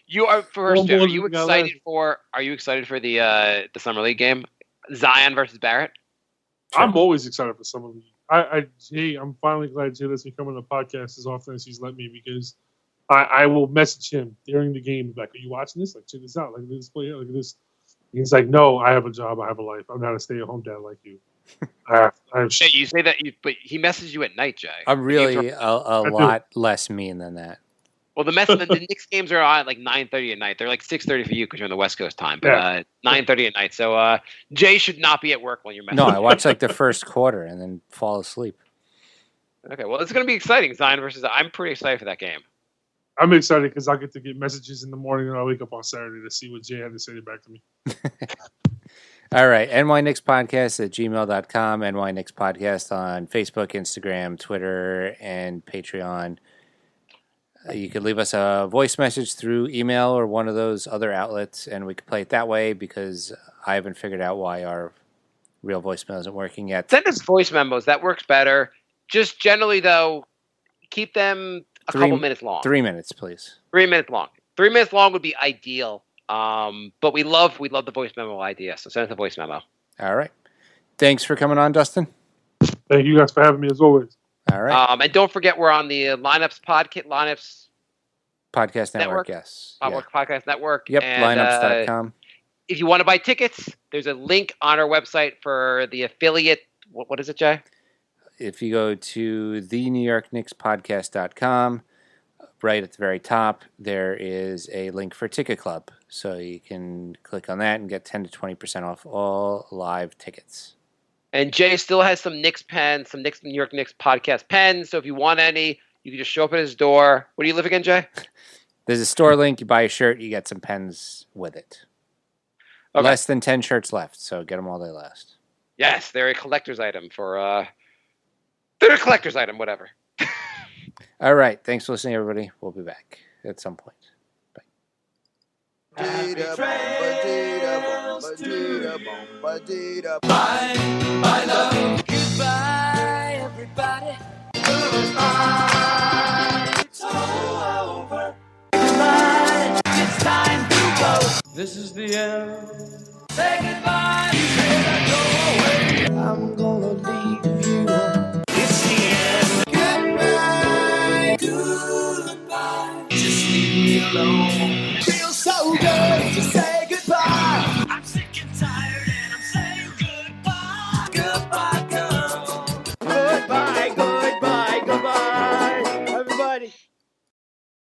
You are first. Are you excited for? Are you excited for the summer league game, Zion versus Barrett? I'm always excited for summer league. I'm finally glad Jay lets me come on the podcast as often as he's let me, because I will message him during the game like, "Are you watching this? Like, check this out. Like, this play here. Look at this." He's like, "No, I have a job. I have a life. I'm not a stay-at-home dad like you." I have Hey, you say that, but he messaged you at night, Jay. I'm really a lot less mean than that. Well, the Knicks games are on at like 9:30 at night. They're like 6:30 for you because you're on the West Coast time, but 9:30 at night. So Jay should not be at work when you're messaging. No, I watch like the first quarter and then fall asleep. Okay, well, it's going to be exciting. Zion versus. I'm pretty excited for that game. I'm excited because I get to get messages in the morning and I wake up on Saturday to see what Jay had to say back to me. All right. NYKnicksPodcast at gmail.com. NYKnicksPodcast on Facebook, Instagram, Twitter, and Patreon. You could leave us a voice message through email or one of those other outlets, and we could play it that way because I haven't figured out why our real voicemail isn't working yet. Send us voice memos. That works better. Just generally, though, keep them a couple minutes long. 3 minutes, please. 3 minutes long. 3 minutes long would be ideal. But we love the voice memo idea. So send us a voice memo. All right. Thanks for coming on, Dustin. Thank you guys for having me as always. All right. And don't forget, we're on the Lineups Podcast Network, yes. Podcast Network. Yep, and, lineups.com. If you want to buy tickets, there's a link on our website for the affiliate. What is it, Jay? If you go to thenewyorknickspodcast.com, right at the very top, there is a link for Ticket Club. So you can click on that and get 10 to 20% off all live tickets. And Jay still has some Knicks pens, some New York Knicks podcast pens. So if you want any, you can just show up at his door. Where do you live again, Jay? There's a store link. You buy a shirt, you get some pens with it. Okay. Less than 10 shirts left, so get them while they last. Yes, they're a collector's item they're a collector's item, whatever. All right. Thanks for listening, everybody. We'll be back at some point. Bye. My love. Goodbye, everybody. It's all over. Goodbye. It's time to go. This is the end. Say goodbye. You cannot go away. I'm gonna leave you. It's the end. alone.